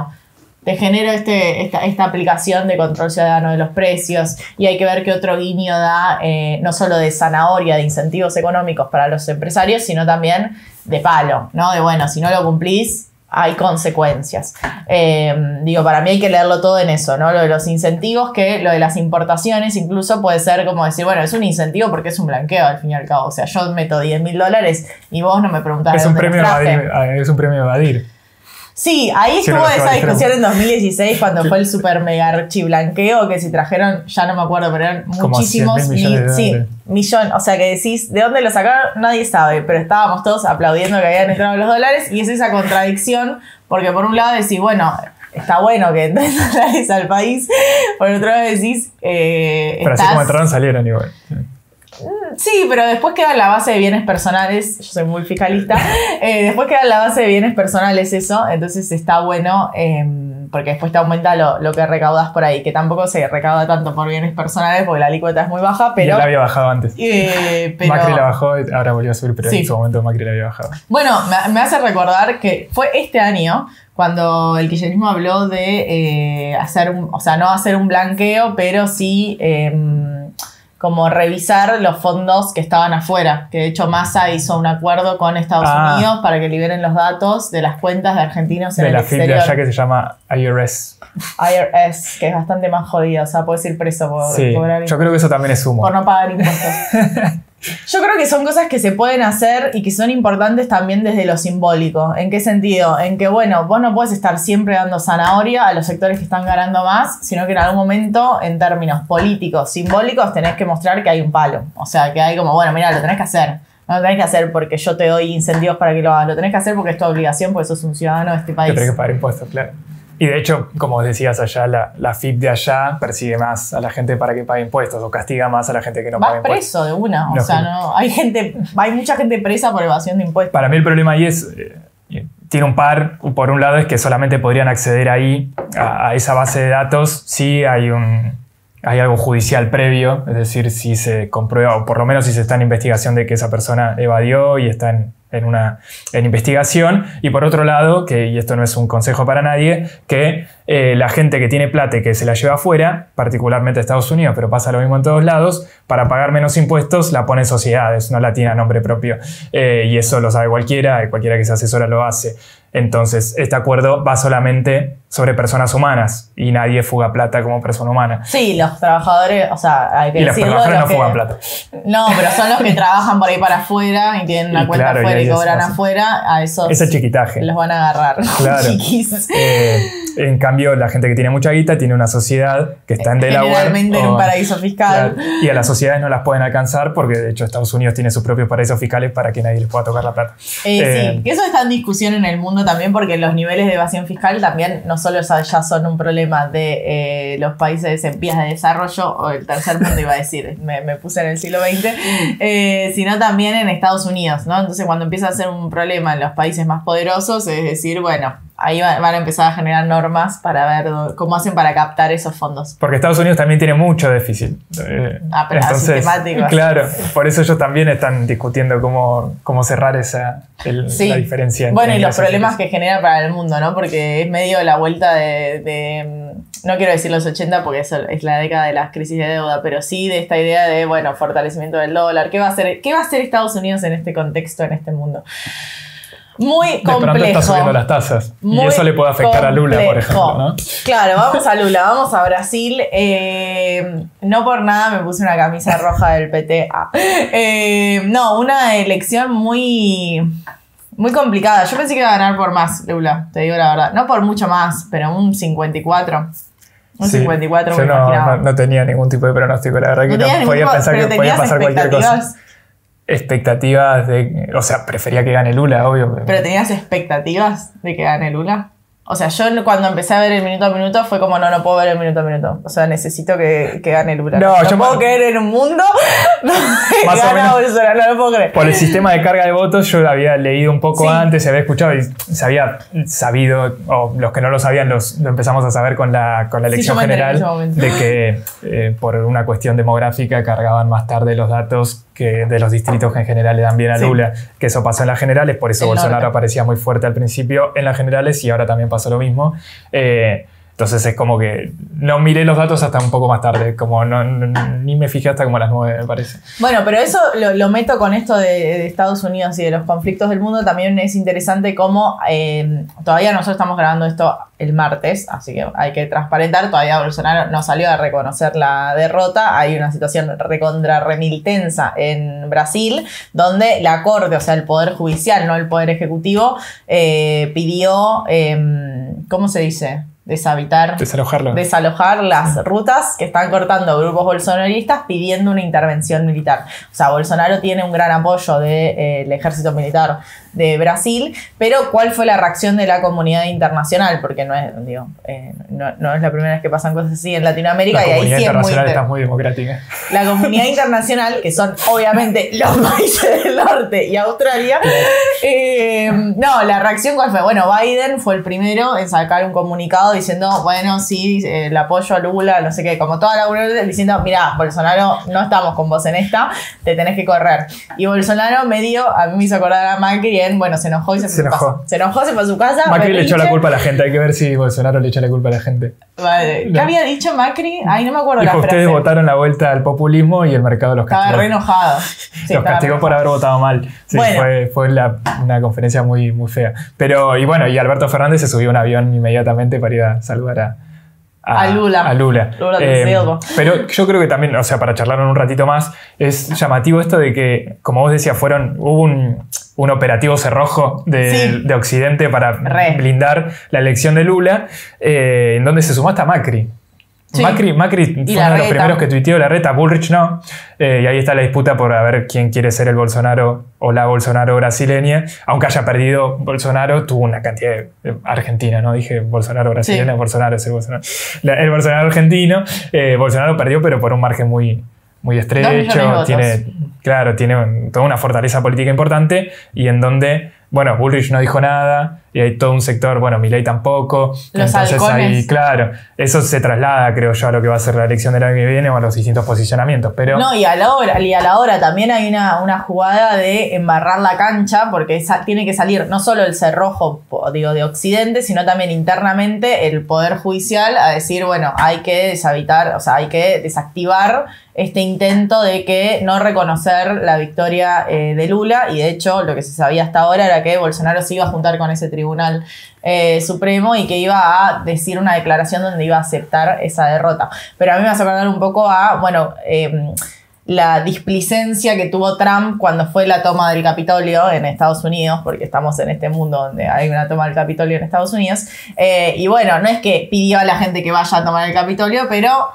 te genero esta aplicación de control ciudadano de los precios y hay que ver qué otro guiño da, no solo de zanahoria, de incentivos económicos para los empresarios, sino también de palo, ¿no? De bueno, si no lo cumplís, hay consecuencias. Para mí hay que leerlo todo en eso, ¿no? Lo de los incentivos, que lo de las importaciones incluso puede ser como decir, bueno, es un incentivo porque es un blanqueo al fin y al cabo. O sea, yo meto $10.000 y vos no me preguntás de dónde los traje. Es un premio evadir. Sí, ahí estuvo esa discusión en 2016 cuando fue el super mega archiblanqueo, que si trajeron, ya no me acuerdo, pero eran muchísimos millones. O sea, que decís, ¿de dónde lo sacaron? Nadie sabe, pero estábamos todos aplaudiendo que habían entrado los dólares y es esa contradicción, porque por un lado decís, bueno, está bueno que entren dólares al país, por otro lado decís... pero así como entraron salieron igual. Sí, pero después queda la base de bienes personales. Yo soy muy fiscalista. Después queda la base de bienes personales eso. Entonces está bueno porque después te aumenta lo que recaudas por ahí. Que tampoco se recauda tanto por bienes personales porque la alícuota es muy baja. Pero ya la había bajado antes. Macri la bajó, ahora volvió a subir, pero en su momento Macri la había bajado. Bueno, me hace recordar que fue este año cuando el kirchnerismo habló de no hacer un blanqueo, pero sí... como revisar los fondos que estaban afuera, que de hecho Massa hizo un acuerdo con Estados Unidos para que liberen los datos de las cuentas de argentinos en el exterior. De la FIP de allá que se llama IRS. IRS, que es bastante más jodida, o sea, puedes ir preso por cobrar impuestos. Yo creo que eso también es humo. Por no pagar impuestos. Yo creo que son cosas que se pueden hacer y que son importantes también desde lo simbólico. ¿En qué sentido? En que, bueno, vos no puedes estar siempre dando zanahoria a los sectores que están ganando más, sino que en algún momento, en términos políticos, simbólicos, tenés que mostrar que hay un palo. O sea, que hay como, bueno, mira, lo tenés que hacer. No lo tenés que hacer porque yo te doy incentivos para que lo hagas. Lo tenés que hacer porque es tu obligación, porque sos un ciudadano de este país. Que tenés que pagar impuestos, claro. Y de hecho, como decías allá, la FIP de allá persigue más a la gente para que pague impuestos o castiga más a la gente que no paga impuestos. Vas preso de una, o sea, no, hay mucha gente presa por evasión de impuestos. Para mí el problema ahí es, tiene un par, por un lado es que solamente podrían acceder ahí a esa base de datos si hay algo judicial previo, es decir, si se comprueba, o por lo menos si se está en investigación de que esa persona evadió y está en investigación. Y por otro lado, y esto no es un consejo para nadie, que la gente que tiene plata y que se la lleva afuera, particularmente a Estados Unidos, pero pasa lo mismo en todos lados, para pagar menos impuestos la pone en sociedades, no la tiene a nombre propio. Y eso lo sabe cualquiera que se asesora lo hace. Entonces, este acuerdo va solamente sobre personas humanas y nadie fuga plata como persona humana. Sí, los trabajadores, o sea, hay que y decirlo. Y los trabajadores no fugan plata. No, pero son los que trabajan por ahí para afuera y tienen una cuenta afuera y cobran afuera. A esos ese chiquitaje. Los van a agarrar. Claro. Chiquis. En cambio, la gente que tiene mucha guita tiene una sociedad que está en Delaware. Generalmente en un paraíso fiscal. Claro, y a las sociedades no las pueden alcanzar porque, de hecho, Estados Unidos tiene sus propios paraísos fiscales para que nadie les pueda tocar la plata. Sí, que eso está en discusión en el mundo también porque los niveles de evasión fiscal también no solo ya son un problema de los países en vías de desarrollo o el tercer mundo, iba a decir, me puse en el siglo XX, sino también en Estados Unidos, ¿no? Entonces cuando empieza a ser un problema en los países más poderosos, es decir, bueno, ahí van a empezar a generar normas para ver cómo hacen para captar esos fondos. Porque Estados Unidos también tiene mucho déficit. Pero entonces, sistemático. Claro, por eso ellos también están discutiendo cómo cerrar la diferencia. Bueno, y los problemas que genera para el mundo, ¿no? Porque es medio la vuelta de no quiero decir los 80 porque eso es la década de las crisis de deuda, pero sí de esta idea de, bueno, fortalecimiento del dólar. ¿Qué va a hacer Estados Unidos en este contexto, en este mundo? Muy complejo. De pronto está subiendo las tasas. Y eso le puede afectar a Lula, por ejemplo, ¿no? Claro, vamos a Lula, vamos a Brasil. No por nada me puse una camisa roja del PT. No, una elección muy complicada. Yo pensé que iba a ganar por más, Lula, te digo la verdad. No por mucho más, pero un 54. Un 54 yo no tenía ningún tipo de pronóstico, la verdad que no podía pensar que podía pasar cualquier cosa. Expectativas de... O sea, prefería que gane Lula, obvio. ¿Pero tenías expectativas de que gane Lula? O sea, yo cuando empecé a ver el minuto a minuto fue como, no puedo ver el minuto a minuto. O sea, necesito que gane Lula. No puedo creer en un mundo que gana Bolsonaro, no lo puedo creer. Por el sistema de carga de votos yo lo había leído un poco antes, se había escuchado y se había sabido, o los que no lo sabían lo empezamos a saber con la elección general, de que por una cuestión demográfica cargaban más tarde los datos que de los distritos que en general le dan bien a Lula, que eso pasó en las generales, por eso Bolsonaro aparecía muy fuerte al principio en las generales y ahora también pasó lo mismo. Entonces es como que no miré los datos hasta un poco más tarde, como ni me fijé hasta como a las 9, me parece. Bueno, pero eso lo meto con esto de Estados Unidos y de los conflictos del mundo. También es interesante cómo todavía nosotros estamos grabando esto el martes, así que hay que transparentar. Todavía Bolsonaro no salió a reconocer la derrota. Hay una situación remil tensa en Brasil, donde la Corte, o sea, el Poder Judicial, no el Poder Ejecutivo, pidió, ¿cómo se dice? Desalojar las rutas que están cortando grupos bolsonaristas pidiendo una intervención militar. O sea, Bolsonaro tiene un gran apoyo del ejército militar de Brasil, pero ¿cuál fue la reacción de la comunidad internacional? Porque no es la primera vez que pasan cosas así en Latinoamérica. La comunidad internacional está muy democrática. La comunidad internacional, que son obviamente los países del norte y Australia. La reacción ¿cuál fue? Bueno, Biden fue el primero en sacar un comunicado diciendo, bueno, sí, el apoyo a Lula, no sé qué, como toda la Unión, diciendo, mirá, Bolsonaro, no estamos con vos en esta, te tenés que correr. Y Bolsonaro a mí me hizo acordar a Macri bueno, se enojó y se fue a su casa. Se enojó, se fue a su casa. Macri le echó la culpa a la gente, hay que ver si Bolsonaro le echa la culpa a la gente. Vale. ¿Qué había dicho Macri? Ay, no me acuerdo. Dijo, ustedes votaron la vuelta al populismo y el mercado los castigó. Estaba re enojado. Sí, los castigó por haber votado mal. Sí, bueno. Fue una conferencia muy, muy fea. Pero, y Alberto Fernández se subió a un avión inmediatamente para ir a saludar a Lula. Pero yo creo que también, o sea, para charlar un ratito más, es llamativo esto de que, como vos decías, hubo un operativo cerrojo de Occidente para blindar la elección de Lula, en donde se sumó hasta Macri. Sí. Macri fue uno de los primeros que tuiteó Larreta, Bullrich no. Y ahí está la disputa por a ver quién quiere ser el Bolsonaro o la Bolsonaro brasileña. Aunque haya perdido Bolsonaro, tuvo una cantidad de Argentina, ¿no? Dije Bolsonaro brasileña, sí. Bolsonaro es el Bolsonaro. El Bolsonaro argentino. Bolsonaro perdió, pero por un margen muy estrecho. Tiene toda una fortaleza política importante y en donde, bueno, Bullrich no dijo nada y hay todo un sector, bueno, Milei tampoco. Los halcones. Ahí, claro, eso se traslada, creo yo, a lo que va a ser la elección del año que viene o a los distintos posicionamientos. Pero... No, y a la hora también hay una jugada de embarrar la cancha, porque tiene que salir no solo el cerrojo, de Occidente, sino también internamente el Poder Judicial a decir, bueno, hay que deshabitar, o sea, hay que desactivar este intento de que no reconocer la victoria de Lula, y de hecho lo que se sabía hasta ahora era que Bolsonaro se iba a juntar con ese tribunal supremo y que iba a decir una declaración donde iba a aceptar esa derrota. Pero a mí me hace acordar un poco a, la displicencia que tuvo Trump cuando fue la toma del Capitolio en Estados Unidos, porque estamos en este mundo donde hay una toma del Capitolio en Estados Unidos, y bueno, no es que pidió a la gente que vaya a tomar el Capitolio, pero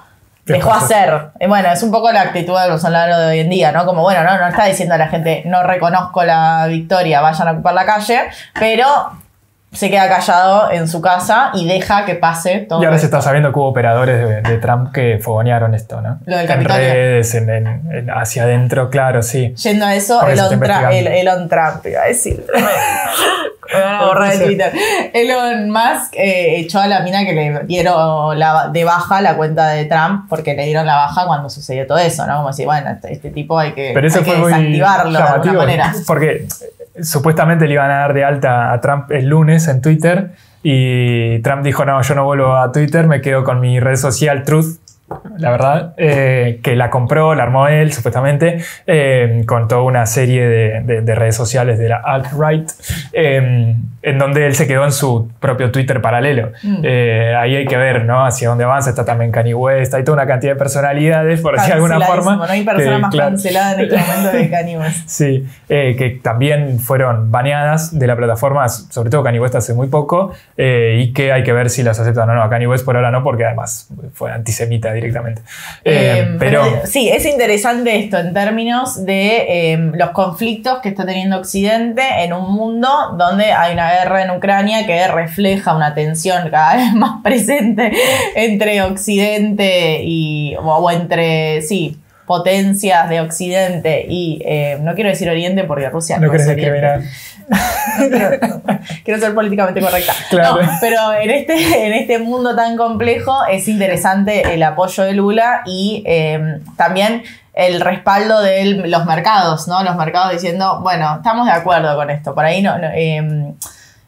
dejó hacer. Bueno, es un poco la actitud de Bolsonaro de hoy en día, ¿no? Como, bueno, no está diciendo a la gente, no reconozco la victoria, vayan a ocupar la calle, pero se queda callado en su casa y deja que pase todo. Y ahora se está sabiendo que hubo operadores de Trump que fogonearon esto, ¿no? Lo del en Capitolio. redes, hacia adentro, claro, sí. Yendo a eso, Elon Trump, iba a decir. Me van a borrar de Twitter. Elon Musk echó a la mina que le dieron de baja la cuenta de Trump porque le dieron la baja cuando sucedió todo eso, ¿no? Como decir, bueno, este tipo hay que desactivarlo de alguna manera. Porque supuestamente le iban a dar de alta a Trump el lunes en Twitter y Trump dijo, no, yo no vuelvo a Twitter, me quedo con mi red social Truth, la verdad, que la compró, la armó él supuestamente, con toda una serie de redes sociales de la alt-right, en donde él se quedó en su propio Twitter paralelo. Ahí hay que ver, ¿no?, hacia dónde avanza. Está también Kanye West, hay toda una cantidad de personalidades, por decir de alguna forma. No hay persona más cancelada en este momento que Kanye West. Sí, que también fueron baneadas de la plataforma, sobre todo Kanye West hace muy poco, y que hay que ver si las aceptan o no. A Kanye West por ahora no, porque además fue antisemita directamente. Pero sí, es interesante esto en términos de los conflictos que está teniendo Occidente en un mundo donde hay una guerra en Ucrania que refleja una tensión cada vez más presente entre Occidente o entre, potencias de Occidente y, no quiero decir Oriente porque Rusia no es Oriente. Quiero ser políticamente correcta. Claro. No, pero en este mundo tan complejo es interesante el apoyo de Lula y también el respaldo de los mercados, ¿no? Los mercados diciendo, bueno, estamos de acuerdo con esto. Por ahí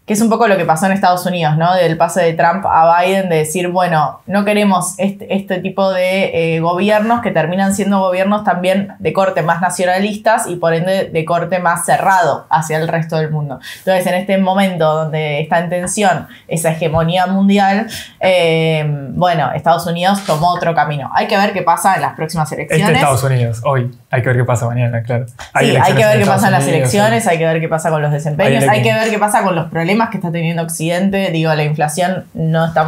que es un poco lo que pasó en Estados Unidos, ¿no? Del pase de Trump a Biden, de decir, bueno, no queremos este tipo de gobiernos que terminan siendo gobiernos también de corte más nacionalistas y por ende de corte más cerrado hacia el resto del mundo. Entonces, en este momento donde está en tensión esa hegemonía mundial, Estados Unidos tomó otro camino. Hay que ver qué pasa en las próximas elecciones. Estados Unidos, hoy. Hay que ver qué pasa mañana, claro. Hay que ver qué pasa en las elecciones, hay que ver qué pasa con los desempeños, hay que ver qué pasa con los problemas que está teniendo Occidente. Digo, la inflación no está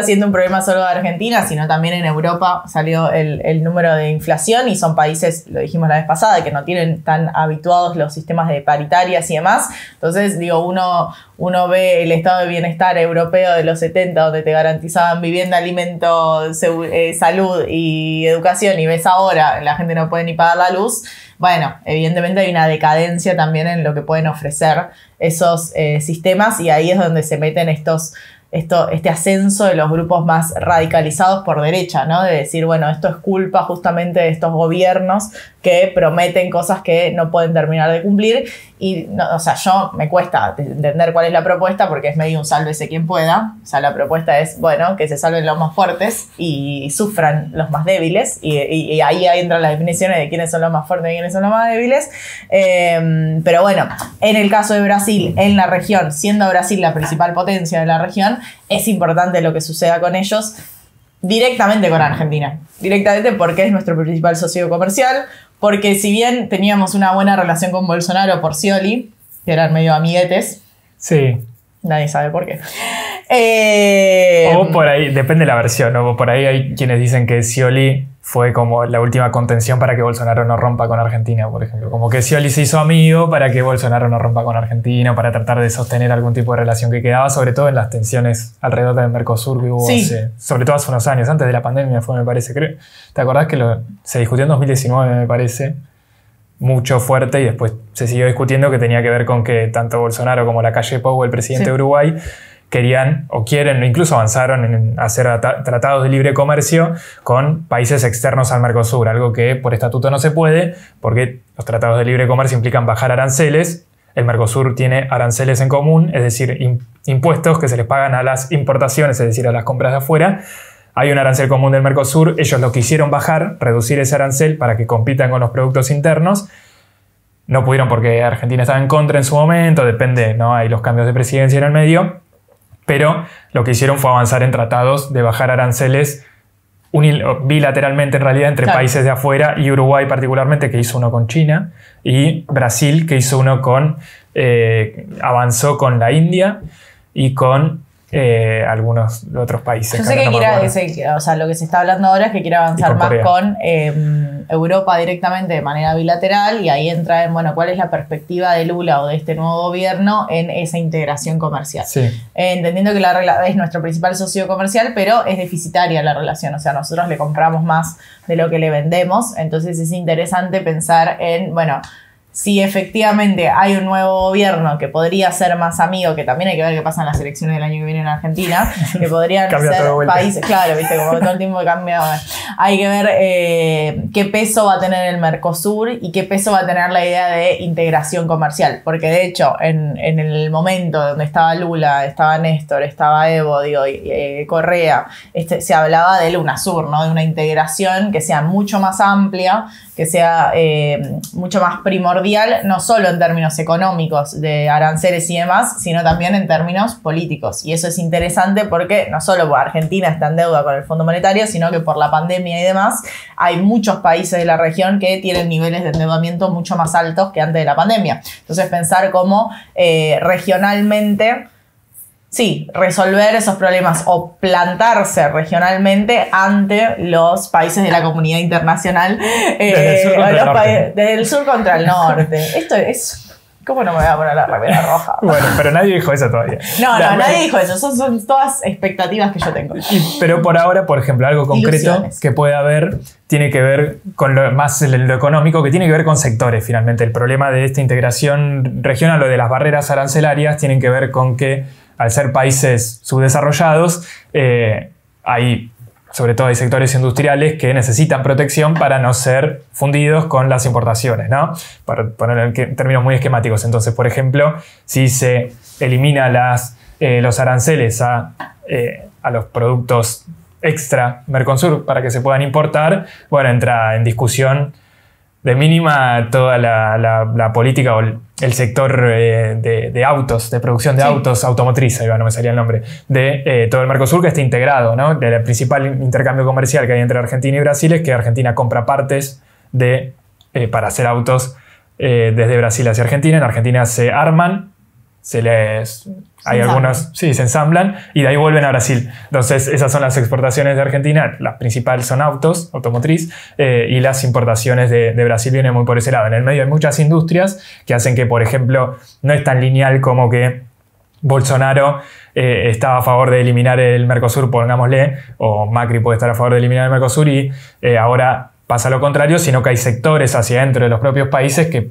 siendo un problema solo de Argentina, sino también en Europa salió el número de inflación y son países, lo dijimos la vez pasada, que no tienen tan habituados los sistemas de paritarias y demás. Entonces, digo, uno ve el estado de bienestar europeo de los 70, donde te garantizaban vivienda, alimento, salud y educación, y ves ahora, la gente no puede ni pagar la luz. Bueno, evidentemente hay una decadencia también en lo que pueden ofrecer esos sistemas, y ahí es donde se meten este ascenso de los grupos más radicalizados por derecha, ¿no? De decir, bueno, esto es culpa justamente de estos gobiernos que prometen cosas que no pueden terminar de cumplir. Y, yo me cuesta entender cuál es la propuesta porque es medio un sálvese quien pueda. O sea, la propuesta es, bueno, que se salven los más fuertes y sufran los más débiles. Y ahí entran las definiciones de quiénes son los más fuertes y quiénes son los más débiles. Pero bueno, en el caso de Brasil, en la región, siendo Brasil la principal potencia de la región, es importante lo que suceda con ellos directamente con Argentina. Directamente porque es nuestro principal socio comercial, porque si bien teníamos una buena relación con Bolsonaro por Scioli, que eran medio amiguetes, sí, nadie sabe por qué. O por ahí, depende de la versión, ¿no? Por ahí hay quienes dicen que Scioli fue como la última contención para que Bolsonaro no rompa con Argentina, por ejemplo. Como que Scioli se hizo amigo para que Bolsonaro no rompa con Argentina, para tratar de sostener algún tipo de relación que quedaba, sobre todo en las tensiones alrededor del Mercosur que hubo sobre todo hace unos años, antes de la pandemia fue, me parece, creo. ¿Te acordás que se discutió en 2019, me parece? Mucho, fuerte, y después se siguió discutiendo, que tenía que ver con que tanto Bolsonaro como Lacalle Pou, el presidente de Uruguay, querían o quieren, incluso avanzaron en hacer tratados de libre comercio con países externos al Mercosur, algo que por estatuto no se puede, porque los tratados de libre comercio implican bajar aranceles. El Mercosur tiene aranceles en común, es decir, impuestos que se les pagan a las importaciones, es decir, a las compras de afuera. Hay un arancel común del Mercosur, ellos lo quisieron bajar, reducir ese arancel para que compitan con los productos internos. No pudieron porque Argentina estaba en contra en su momento, depende, ¿no? Hay los cambios de presidencia en el medio. Pero lo que hicieron fue avanzar en tratados de bajar aranceles bilateralmente, en realidad, entre países de afuera, y Uruguay particularmente, que hizo uno con China, y Brasil, que hizo uno avanzó con la India y con algunos otros países. Yo sé que o sea, lo que se está hablando ahora es que quiere avanzar más con Europa directamente de manera bilateral, y ahí entra en, bueno, cuál es la perspectiva de Lula o de este nuevo gobierno en esa integración comercial. Sí. Entendiendo que es nuestro principal socio comercial, pero es deficitaria la relación, o sea, nosotros le compramos más de lo que le vendemos, entonces es interesante pensar en, bueno, si efectivamente hay un nuevo gobierno que podría ser más amigo, que también hay que ver qué pasa en las elecciones del año que viene en Argentina, que podrían ser países, claro, viste, como todo el tiempo cambia. Hay que ver qué peso va a tener el Mercosur y qué peso va a tener la idea de integración comercial, porque de hecho en el momento donde estaba Lula, estaba Néstor, estaba Evo, Correa, se hablaba del UNASUR, ¿no? De una integración que sea mucho más amplia, que sea mucho más primordial, no solo en términos económicos de aranceles y demás, sino también en términos políticos. Y eso es interesante porque no solo porque Argentina está en deuda con el Fondo Monetario, sino que por la pandemia y demás, hay muchos países de la región que tienen niveles de endeudamiento mucho más altos que antes de la pandemia. Entonces pensar cómo regionalmente... Sí, resolver esos problemas o plantarse regionalmente ante los países de la comunidad internacional. Desde el sur contra el norte. Esto es... ¿Cómo no me voy a poner la remera roja? Bueno, pero nadie dijo eso todavía. No, nadie dijo eso. Son todas expectativas que yo tengo. Pero por ahora, por ejemplo, algo concreto que puede haber tiene que ver con lo económico, que tiene que ver con sectores, finalmente. El problema de esta integración regional, lo de las barreras arancelarias, tienen que ver con que al ser países subdesarrollados, sobre todo hay sectores industriales que necesitan protección para no ser fundidos con las importaciones, ¿no? Para poner en términos muy esquemáticos. Entonces, por ejemplo, si se elimina los aranceles a los productos extra Mercosur para que se puedan importar, bueno, entra en discusión de mínima toda la política o el sector de autos, de producción de autos, automotriz, ahí va, no me salía el nombre, de todo el Mercosur, que está integrado, ¿no? El principal intercambio comercial que hay entre Argentina y Brasil es que Argentina compra partes para hacer autos desde Brasil hacia Argentina. En Argentina se arman, se ensamblan y de ahí vuelven a Brasil. Entonces esas son las exportaciones de Argentina. La principal son autos, automotriz, y las importaciones de Brasil vienen muy por ese lado. En el medio hay muchas industrias que hacen que, por ejemplo, no es tan lineal como que Bolsonaro estaba a favor de eliminar el Mercosur, pongámosle, o Macri puede estar a favor de eliminar el Mercosur y ahora pasa lo contrario, sino que hay sectores hacia dentro de los propios países que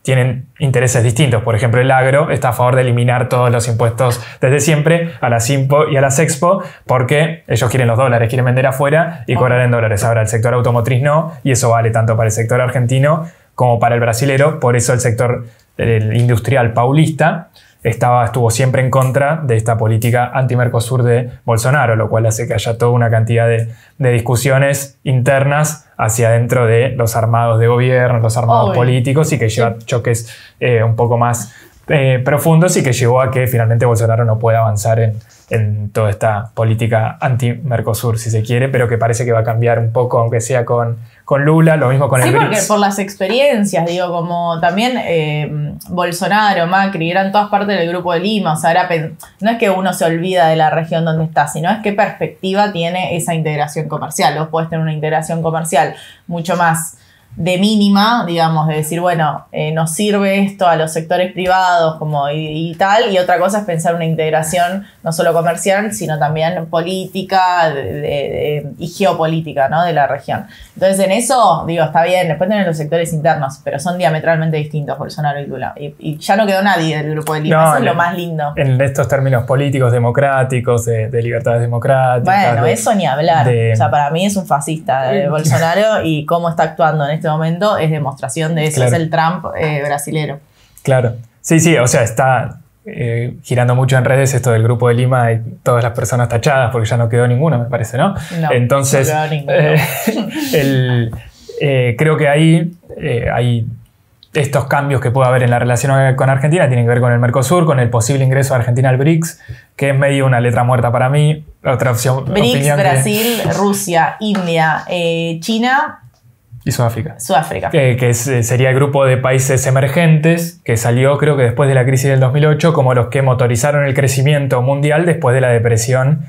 tienen intereses distintos. Por ejemplo, el agro está a favor de eliminar todos los impuestos desde siempre a las IMPO y a las Expo, porque ellos quieren los dólares, quieren vender afuera y cobrar en dólares. Ahora el sector automotriz no, y eso vale tanto para el sector argentino como para el brasilero. Por eso el sector industrial paulista estuvo siempre en contra de esta política anti-Mercosur de Bolsonaro, lo cual hace que haya toda una cantidad de discusiones internas hacia dentro de los armados de gobierno, los armados políticos, y que lleva choques un poco más profundos, y que llevó a que finalmente Bolsonaro no pueda avanzar en toda esta política anti-Mercosur, si se quiere, pero que parece que va a cambiar un poco, aunque sea con Lula, lo mismo con el BRICS. Sí, porque por las experiencias, digo, como también Bolsonaro, Macri, eran todas partes del Grupo de Lima, o sea, no es que uno se olvida de la región donde está, sino es qué perspectiva tiene esa integración comercial. Vos podés tener una integración comercial mucho más de mínima, digamos, de decir, bueno, nos sirve esto a los sectores privados como y tal, y otra cosa es pensar una integración no solo comercial, sino también política y geopolítica, ¿no? De la región. Entonces, en eso, digo, está bien, después tienen los sectores internos, pero son diametralmente distintos Bolsonaro y Lula. Y ya no quedó nadie del Grupo de Lima, eso es lo más lindo. En estos términos políticos, democráticos, de libertades democráticas. Bueno, eso ni hablar. O sea, para mí es un fascista Bolsonaro, y cómo está actuando en este momento es demostración de eso. Claro. Es el Trump brasilero. Claro. Sí, o sea, está girando mucho en redes esto del Grupo de Lima y todas las personas tachadas, porque ya no quedó ninguno, me parece, ¿no? No, entonces, no quedó ninguno. Creo que ahí hay estos cambios que puede haber en la relación con Argentina, tienen que ver con el Mercosur, con el posible ingreso de Argentina al BRICS, que es medio una letra muerta para mí. Otra opción. BRICS, Brasil, Rusia, India, China Y Sudáfrica. Sudáfrica. Sería el grupo de países emergentes que salió, creo que después de la crisis del 2008, como los que motorizaron el crecimiento mundial después de la depresión.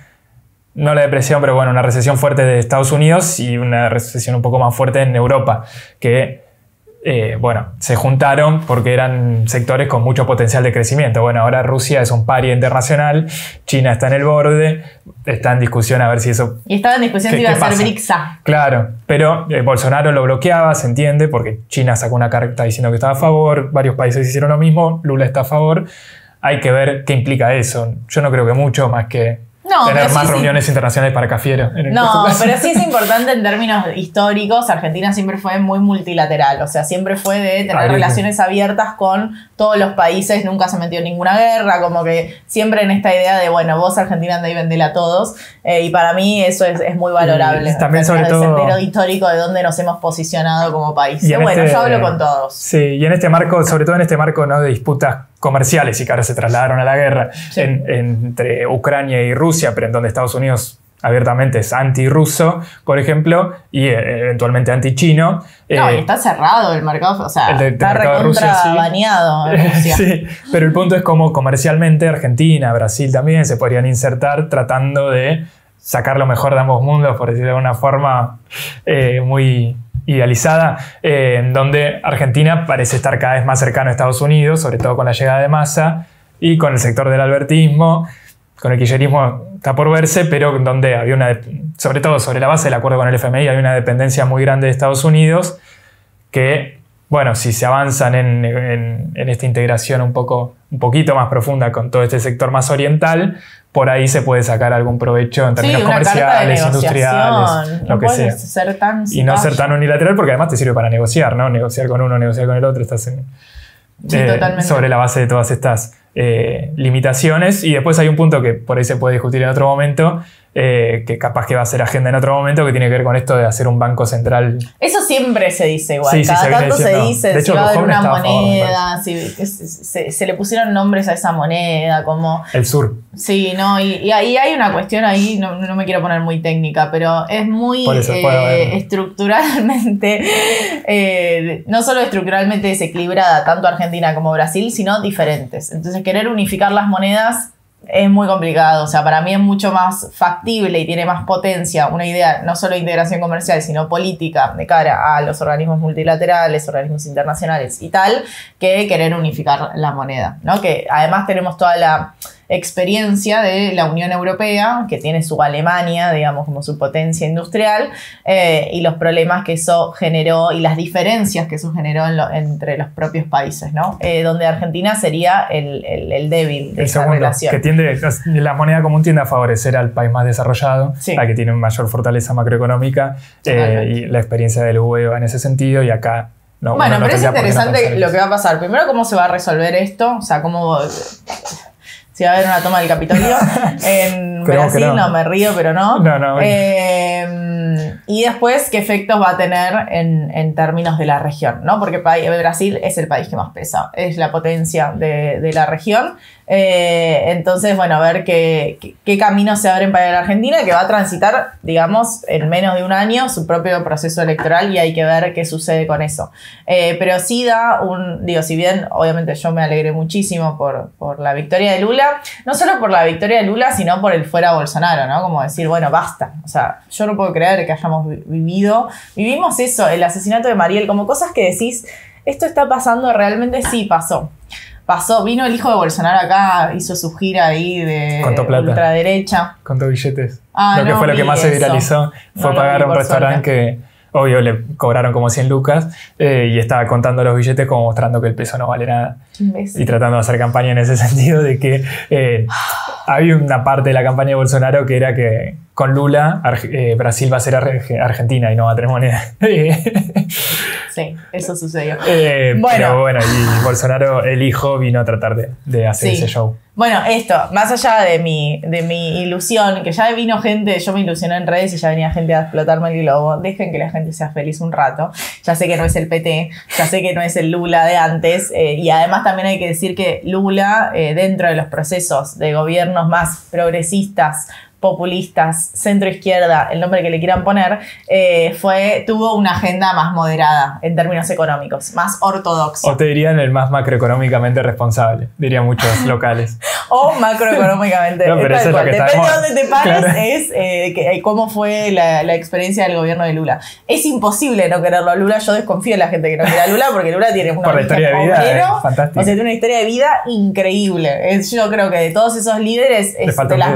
No la depresión, pero bueno, una recesión fuerte de Estados Unidos y una recesión un poco más fuerte en Europa, que se juntaron porque eran sectores con mucho potencial de crecimiento. Bueno, ahora Rusia es un paria internacional, China está en el borde, está en discusión a ver si eso... Y estaba en discusión si iba a ser BRICSA. Claro, pero Bolsonaro lo bloqueaba, se entiende, porque China sacó una carta diciendo que estaba a favor, varios países hicieron lo mismo, Lula está a favor. Hay que ver qué implica eso. Yo no creo que mucho, más que... tener más reuniones internacionales para Cafiero. No, pero sí es importante en términos históricos. Argentina siempre fue muy multilateral. O sea, siempre fue de tener relaciones abiertas con todos los países. Nunca se metió en ninguna guerra. Como que siempre en esta idea de, bueno, vos Argentina andá y vendela a todos. Y para mí eso es muy valorable. También sobre todo... el sendero histórico de dónde nos hemos posicionado como país. Y bueno, yo hablo con todos. Sí, y en este marco, sobre todo en este marco, ¿no?, de disputas comerciales y que ahora se trasladaron a la guerra entre Ucrania y Rusia, pero en donde Estados Unidos abiertamente es anti-ruso, por ejemplo, y eventualmente anti-chino. Y está cerrado el mercado, o sea, está recontra Rusia, baneado en Rusia. Sí, pero el punto es como comercialmente Argentina, Brasil también se podrían insertar tratando de sacar lo mejor de ambos mundos, por decirlo de alguna forma muy idealizada, en donde Argentina parece estar cada vez más cercano a Estados Unidos, sobre todo con la llegada de Massa y con el sector del albertismo. Con el kirchnerismo está por verse, pero donde había sobre todo sobre la base del acuerdo con el FMI, hay una dependencia muy grande de Estados Unidos que, bueno, si se avanzan en esta integración un poquito más profunda con todo este sector más oriental, por ahí se puede sacar algún provecho en términos comerciales, industriales, lo que sea. Y no ser tan unilateral, porque además te sirve para negociar, ¿no? Negociar con uno, negociar con el otro, estás sobre la base de todas estas limitaciones. Y después hay un punto que por ahí se puede discutir en otro momento, que capaz que va a ser agenda en otro momento, que tiene que ver con esto de hacer un banco central. Eso siempre se dice igual, cada tanto se dice, de hecho, si va a haber una moneda, se le pusieron nombres a esa moneda, como... El sur. Sí, no, y ahí hay una cuestión ahí, no me quiero poner muy técnica, pero es muy estructuralmente, no solo estructuralmente desequilibrada, tanto Argentina como Brasil, sino diferentes. Entonces querer unificar las monedas es muy complicado, o sea, para mí es mucho más factible y tiene más potencia una idea no solo de integración comercial, sino política de cara a los organismos multilaterales, organismos internacionales y tal, que querer unificar la moneda, ¿no? Que además tenemos toda la experiencia de la Unión Europea, que tiene su Alemania, digamos, como su potencia industrial, y los problemas que eso generó y las diferencias que eso generó entre los propios países, ¿no? Donde Argentina sería el débil de esa relación. Que la moneda común tiende a favorecer al país más desarrollado, al que tiene mayor fortaleza macroeconómica, y la experiencia del UE va en ese sentido, y acá... No, bueno, pero es interesante lo que va a pasar. Primero, cómo se va a resolver esto, o sea, cómo... Si va a haber una toma del Capitolio. En Brasil no, me río, pero no. Y después, ¿qué efectos va a tener en términos de la región, ¿no? Porque Brasil es el país que más pesa, es la potencia de la región. Entonces, bueno, a ver qué caminos se abren para la Argentina, que va a transitar, digamos, en menos de un año su propio proceso electoral, y hay que ver qué sucede con eso. Pero sí si bien obviamente yo me alegré muchísimo por la victoria de Lula, no solo por la victoria de Lula, sino por el fuera Bolsonaro, ¿no? Como decir, bueno, basta. O sea, yo no puedo creer que vivimos eso, el asesinato de Mariel, como cosas que decís, esto está pasando, realmente sí pasó. Vino el hijo de Bolsonaro acá, hizo su gira ahí de ultraderecha. Contó billetes. Lo que más se viralizó fue pagar a un restaurante que, obvio, le cobraron como 100 lucas, y estaba contando los billetes como mostrando que el peso no vale nada. Y tratando de hacer campaña en ese sentido de que había una parte de la campaña de Bolsonaro que era que con Lula Brasil va a ser Argentina y no va a tener moneda. Sí, eso sucedió. Pero bueno, y Bolsonaro, el hijo, vino a tratar de hacer ese show. Bueno, esto, más allá de mi ilusión, que ya vino gente, yo me ilusioné en redes y ya venía gente a explotarme el globo. Dejen que la gente sea feliz un rato. Ya sé que no es el PT, ya sé que no es el Lula de antes, y además también hay que decir que Lula, dentro de los procesos de gobiernos más progresistas populistas, centro-izquierda, el nombre que le quieran poner, tuvo una agenda más moderada en términos económicos, más ortodoxa. O te dirían el más macroeconómicamente responsable, dirían muchos locales. O macroeconómicamente. No, pero eso es lo que Depende sabemos. de dónde te pares, Claro. es cómo fue la experiencia del gobierno de Lula. Es imposible no quererlo a Lula. Yo desconfío de la gente que no quiere a Lula porque Lula tiene una Por la historia de vida, obrero, fantástico. o sea, tiene una historia de vida increíble. Yo creo que de todos esos líderes es falta de un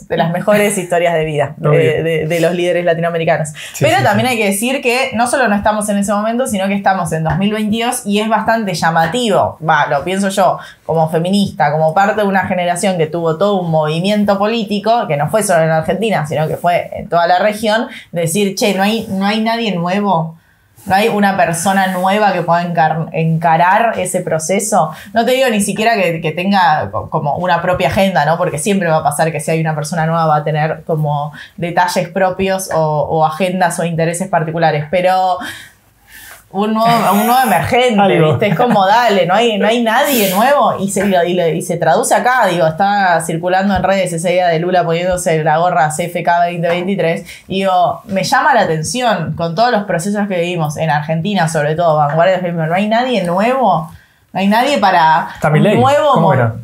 las mejores historias de vida de los líderes latinoamericanos. Sí, Pero sí, también hay que decir que no solo no estamos en ese momento, sino que estamos en 2022 y es bastante llamativo, lo pienso yo, como feminista, como parte de una generación que tuvo todo un movimiento político, que no fue solo en Argentina, sino que fue en toda la región, decir, che, no hay nadie nuevo. No hay una persona nueva que pueda encarar ese proceso. No te digo ni siquiera que tenga como una propia agenda, ¿no? Porque siempre va a pasar que si hay una persona nueva va a tener como detalles propios o agendas o intereses particulares. Pero un nuevo emergente, Algo. ¿viste? Es como, dale, no hay nadie nuevo y se traduce acá, digo, está circulando en redes esa idea de Lula poniéndose la gorra CFK 2023 y digo, me llama la atención con todos los procesos que vivimos en Argentina, sobre todo, vanguardia del no hay nadie nuevo, no hay nadie para Está Milei. un nuevo ¿Cómo que no?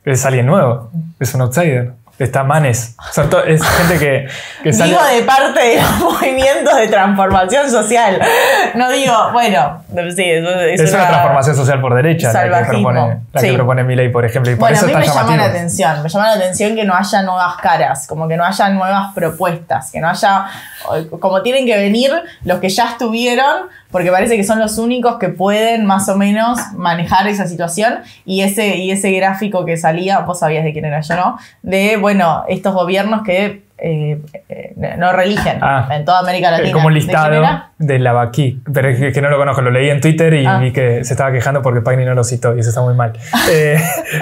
Es alguien nuevo, es un outsider. Está Manes. Es gente que sale. Digo de parte de los movimientos de transformación social. No digo, bueno, sí, Es una transformación social por derecha salvajismo. la que propone Milei, por ejemplo. Y por Bueno, eso a mí está me llama llamativo. la atención. Me llama la atención que no haya nuevas caras, como que no haya nuevas propuestas, que no haya, como tienen que venir los que ya estuvieron, porque parece que son los únicos que pueden más o menos manejar esa situación. Y ese gráfico que salía, vos sabías de quién era, yo no, de, bueno, estos gobiernos que no reeligen en toda América Latina. Como un listado de Lavaquí, pero es que no lo conozco, lo leí en Twitter y vi que se estaba quejando porque Pagni no lo citó y eso está muy mal.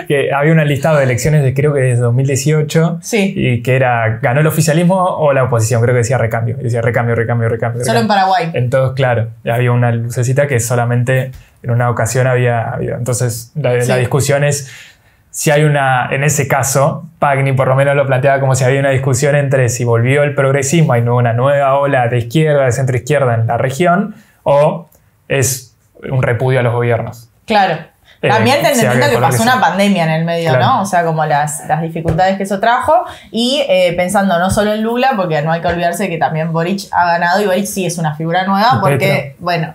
Que había un listado de elecciones de creo que desde 2018 sí. Y que era, ganó el oficialismo o la oposición, creo que decía recambio. Y decía recambio. Solo en Paraguay. Entonces, claro, había una lucecita que solamente en una ocasión había habido. Entonces, la discusión es si hay en ese caso, Pagni por lo menos lo planteaba como si había una discusión entre si volvió el progresismo y no una nueva ola de izquierda, de centro izquierda en la región, o es un repudio a los gobiernos. Claro. También entendiendo que pasó una pandemia en el medio, claro. ¿no? O sea, como las dificultades que eso trajo. Y pensando no solo en Lula, porque no hay que olvidarse que también Boric ha ganado y Boric sí es una figura nueva, porque, bueno,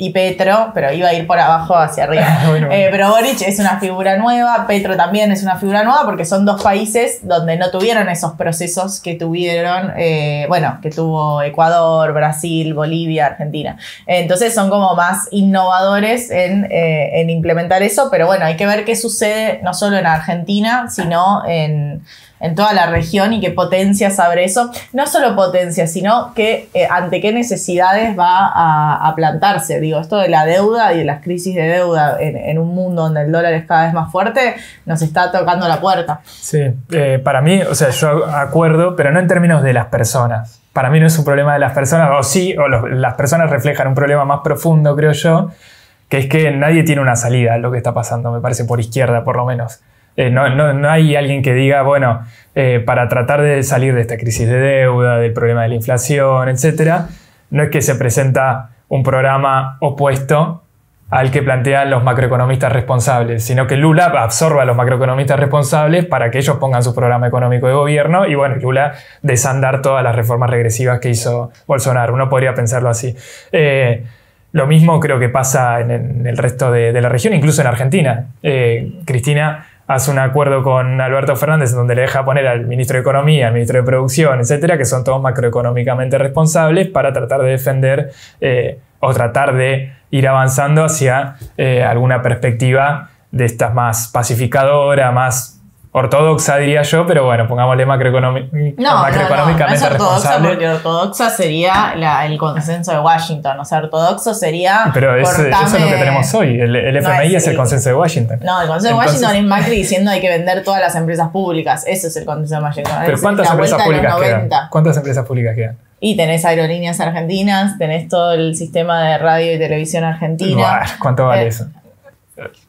y Petro, pero iba a ir por abajo hacia arriba. Bueno. Pero Boric es una figura nueva, Petro también es una figura nueva, porque son dos países donde no tuvieron esos procesos que tuvieron, que tuvo Ecuador, Brasil, Bolivia, Argentina. Entonces son como más innovadores en implementar eso, pero bueno, hay que ver qué sucede no solo en Argentina, sino en toda la región y qué potencias abre eso. No solo potencias, sino que ante qué necesidades va a plantarse. Digo, esto de la deuda y de las crisis de deuda en un mundo donde el dólar es cada vez más fuerte, nos está tocando la puerta. Sí, para mí, o sea, yo acuerdo, pero no en términos de las personas. Para mí no es un problema de las personas, las personas reflejan un problema más profundo, creo yo, que es que nadie tiene una salida a lo que está pasando, me parece, por izquierda, por lo menos. No hay alguien que diga, bueno, para tratar de salir de esta crisis de deuda, del problema de la inflación, etc., no es que se presenta un programa opuesto al que plantean los macroeconomistas responsables, sino que Lula absorba a los macroeconomistas responsables para que ellos pongan su programa económico de gobierno y, bueno, Lula desandar todas las reformas regresivas que hizo Bolsonaro. Uno podría pensarlo así. Lo mismo creo que pasa en el resto de la región, incluso en Argentina. Cristina hace un acuerdo con Alberto Fernández donde le deja poner al ministro de Economía, al ministro de Producción, etcétera, que son todos macroeconómicamente responsables para tratar de defender o tratar de ir avanzando hacia alguna perspectiva de estas más pacificadora, más ortodoxa, diría yo, pero bueno, pongámosle macroeconómicamente no es ortodoxa, responsable. Porque ortodoxa sería el consenso de Washington, o sea, ortodoxo sería... Pero eso es lo que tenemos hoy, el FMI es el consenso de Washington. No, el consenso de Washington es Macri diciendo hay que vender todas las empresas públicas, ese es el consenso de Washington. Pero ¿cuántas empresas públicas quedan? ¿Cuántas empresas públicas quedan? Y tenés aerolíneas argentinas, tenés todo el sistema de radio y televisión argentina. ¿Cuánto vale eso?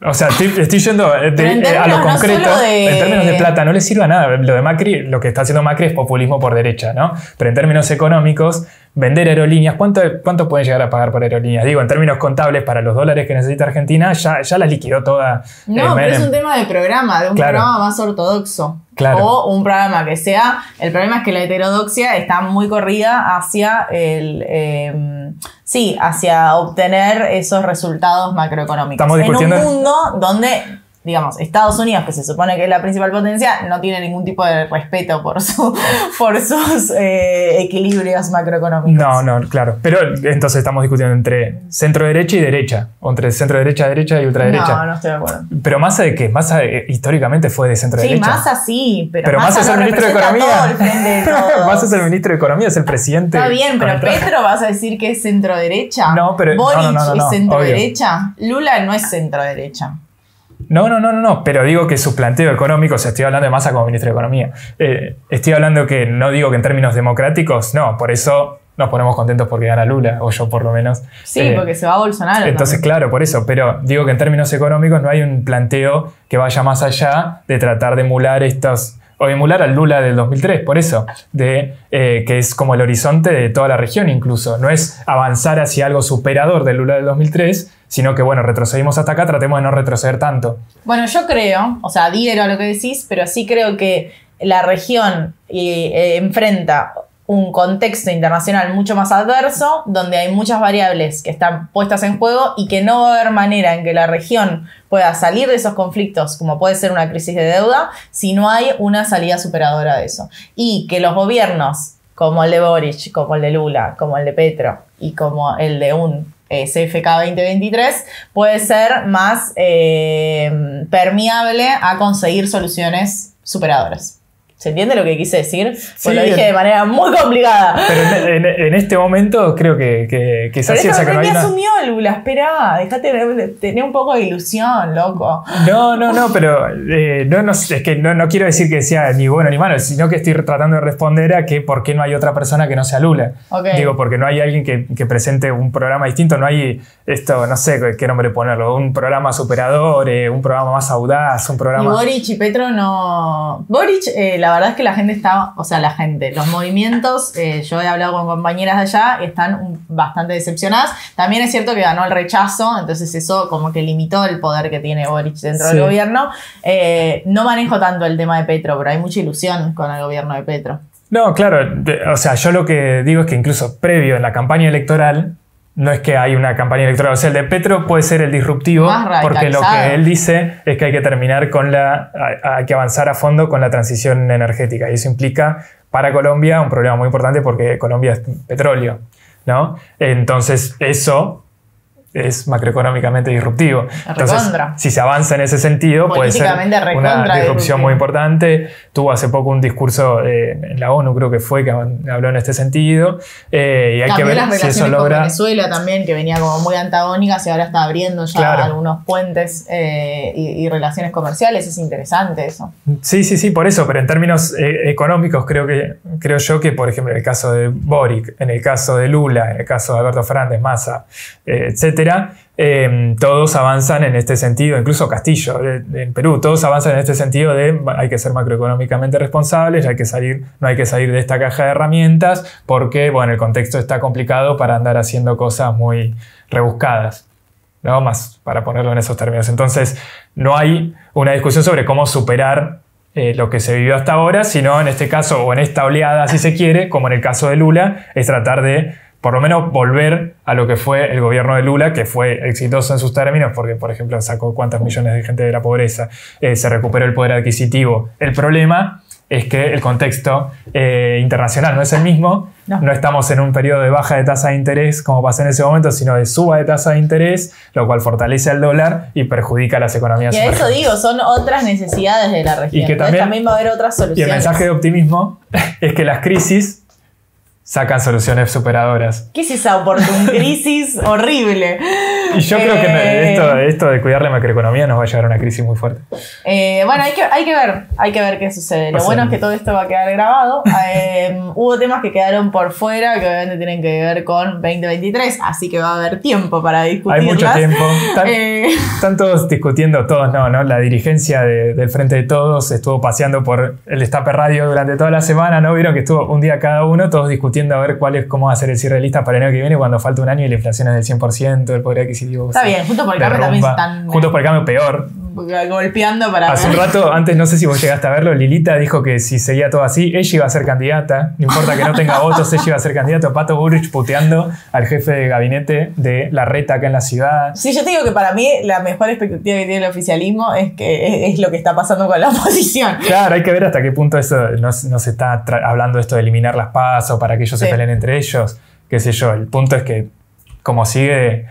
O sea, estoy yendo a lo concreto. En términos de plata no le sirve a nada. Lo de Macri, lo que está haciendo Macri es populismo por derecha, ¿no? Pero en términos económicos, vender aerolíneas, ¿cuánto pueden llegar a pagar por aerolíneas? Digo, en términos contables, para los dólares que necesita Argentina, ya las liquidó toda. No, pero es un tema de programa, de un programa más ortodoxo. Claro. O un programa que sea. El problema es que la heterodoxia está muy corrida hacia hacia obtener esos resultados macroeconómicos. Estamos discutiendo en un mundo donde, digamos, Estados Unidos, que se supone que es la principal potencia, no tiene ningún tipo de respeto por sus equilibrios macroeconómicos. No, claro. Pero entonces estamos discutiendo entre centro-derecha y derecha. O entre centro-derecha, derecha y ultraderecha. No estoy de acuerdo. ¿Pero Massa de qué? Massa históricamente fue de centro-derecha. Sí, Massa sí, pero Massa es el ministro de Economía. Massa es el ministro de Economía, es el presidente. Está bien, pero Petro vas a decir que es centro-derecha. No, pero Boric no, es centro-derecha. Lula no es centro-derecha. No, pero digo que su planteo económico, o sea, estoy hablando de Massa como ministro de Economía, estoy hablando que no digo que en términos democráticos, no, por eso nos ponemos contentos porque gana Lula, o yo por lo menos. Sí, porque se va a Bolsonaro. Entonces, también. Claro, por eso, pero digo que en términos económicos no hay un planteo que vaya más allá de tratar de emular o emular al Lula del 2003, por eso, que es como el horizonte de toda la región incluso. No es avanzar hacia algo superador del Lula del 2003, sino que, bueno, retrocedimos hasta acá, tratemos de no retroceder tanto. Bueno, yo creo, o sea, adhiero a lo que decís, pero sí creo que la región enfrenta un contexto internacional mucho más adverso, donde hay muchas variables que están puestas en juego y que no va a haber manera en que la región pueda salir de esos conflictos, como puede ser una crisis de deuda, si no hay una salida superadora de eso. Y que los gobiernos, como el de Boric, como el de Lula, como el de Petro y como el de un CFK 2023, puede ser más permeable a conseguir soluciones superadoras. ¿Se entiende lo que quise decir? Pues lo dije de manera muy complicada. Pero en este momento creo que es así. Pero eso me asumió Lula. Esperá, dejate tener un poco de ilusión, loco. No, pero es que no quiero decir que sea ni bueno ni malo, sino que estoy tratando de responder a que por qué no hay otra persona que no sea Lula. Okay. Digo, porque no hay alguien que presente un programa distinto, no hay esto, no sé qué nombre ponerlo, un programa superador, un programa más audaz, un programa... Y Boric y Petro no... Boric, la verdad es que la gente está... O sea, los movimientos, yo he hablado con compañeras de allá, están bastante decepcionadas. También es cierto que ganó el rechazo, entonces eso como que limitó el poder que tiene Boric dentro del gobierno. No manejo tanto el tema de Petro, pero hay mucha ilusión con el gobierno de Petro. No, claro, o sea, yo lo que digo es que incluso previo en la campaña electoral, no es que hay una campaña electoral, o sea, el de Petro puede ser el disruptivo, porque lo que él dice es que hay que terminar hay que avanzar a fondo con la transición energética, y eso implica para Colombia un problema muy importante porque Colombia es petróleo, ¿no? Entonces eso es macroeconómicamente disruptivo. Entonces, si se avanza en ese sentido, puede ser una disrupción muy importante. Tuvo hace poco un discurso en la ONU, creo que fue, que habló en este sentido. Y hay también que ver las si eso logra... con Venezuela también, que venía como muy antagónicas y ahora está abriendo ya algunos puentes y relaciones comerciales. Es interesante eso. Sí, por eso. Pero en términos económicos creo yo que, por ejemplo, en el caso de Boric, en el caso de Lula, en el caso de Alberto Fernández, Massa, etcétera, todos avanzan en este sentido, incluso Castillo en Perú, todos avanzan en este sentido de hay que ser macroeconómicamente responsables, no hay que salir de esta caja de herramientas porque, bueno, el contexto está complicado para andar haciendo cosas muy rebuscadas, ¿no? Más para ponerlo en esos términos. Entonces, no hay una discusión sobre cómo superar lo que se vivió hasta ahora, sino en este caso, o en esta oleada, si se quiere, como en el caso de Lula, es tratar de por lo menos volver a lo que fue el gobierno de Lula, que fue exitoso en sus términos, porque, por ejemplo, sacó cuántos millones de gente de la pobreza, se recuperó el poder adquisitivo. El problema es que el contexto internacional no es el mismo. No estamos en un periodo de baja de tasa de interés, como pasó en ese momento, sino de suba de tasa de interés, lo cual fortalece al dólar y perjudica a las economías. Y a eso digo, son otras necesidades de la región. Y que también va a haber otras soluciones. Y el mensaje de optimismo es que las crisis sacan soluciones superadoras. ¿Qué es esa crisis horrible? Y yo creo que esto de cuidar la macroeconomía nos va a llevar a una crisis muy fuerte. Bueno, hay que ver qué sucede. Lo bueno es que todo esto va a quedar grabado. Hubo temas que quedaron por fuera, que obviamente tienen que ver con 2023, así que va a haber tiempo para discutirlas. Hay mucho tiempo. Están todos discutiendo, todos no. La dirigencia del Frente de Todos estuvo paseando por el Destape Radio durante toda la semana, ¿no? Vieron que estuvo un día cada uno, todos discutiendo a ver cómo va a ser el cierre de listas para el año que viene, cuando falta un año y la inflación es del 100%, el poder adquisitivo. Está bien, Juntos por el Cambio también están... Juntos por el Cambio peor. Golpeando para... Hace un rato, antes no sé si vos llegaste a verlo, Lilita dijo que si seguía todo así, ella iba a ser candidata, no importa que no tenga votos, ella iba a ser candidata. Pato Bullrich puteando al jefe de gabinete de Larreta acá en la ciudad. Sí, yo te digo que para mí la mejor expectativa que tiene el oficialismo es que es lo que está pasando con la oposición. Claro, hay que ver hasta qué punto eso no se está hablando de esto de eliminar las PASO para que ellos se peleen entre ellos, qué sé yo. El punto es que, como sigue,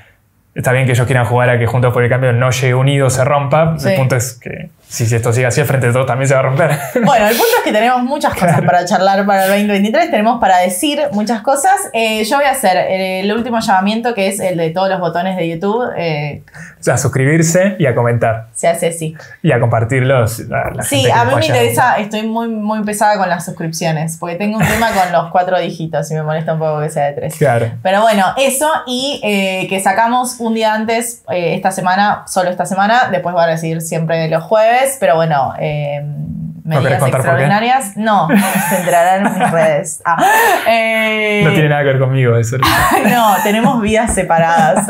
está bien que ellos quieran jugar a que Juntos por el Cambio no llegue unido, se rompa. Sí. El punto es que si esto sigue así, el Frente de Todos también se va a romper. Bueno, el punto es que tenemos muchas cosas para charlar para el 2023, tenemos para decir muchas cosas. Yo voy a hacer el último llamamiento, que es el de todos los botones de YouTube. O sea, a suscribirse y a comentar. Se hace así. Y a compartirlos. Sí, a mí me interesa, estoy muy pesada con las suscripciones, porque tengo un tema con los 4 dígitos y me molesta un poco que sea de 3. Claro. Pero bueno, eso, y que sacamos un día antes, esta semana, solo esta semana, después va a recibir siempre los jueves. Pero bueno, medidas extraordinarias. No, se enterarán en mis redes. No tiene nada que ver conmigo eso. No, tenemos vidas separadas.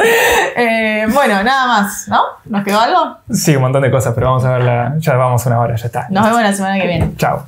Bueno, nada más, ¿no? ¿Nos quedó algo? Sí, un montón de cosas, pero vamos a verla. Ya vamos una hora, ya está. Nos vemos la semana que viene. Chao.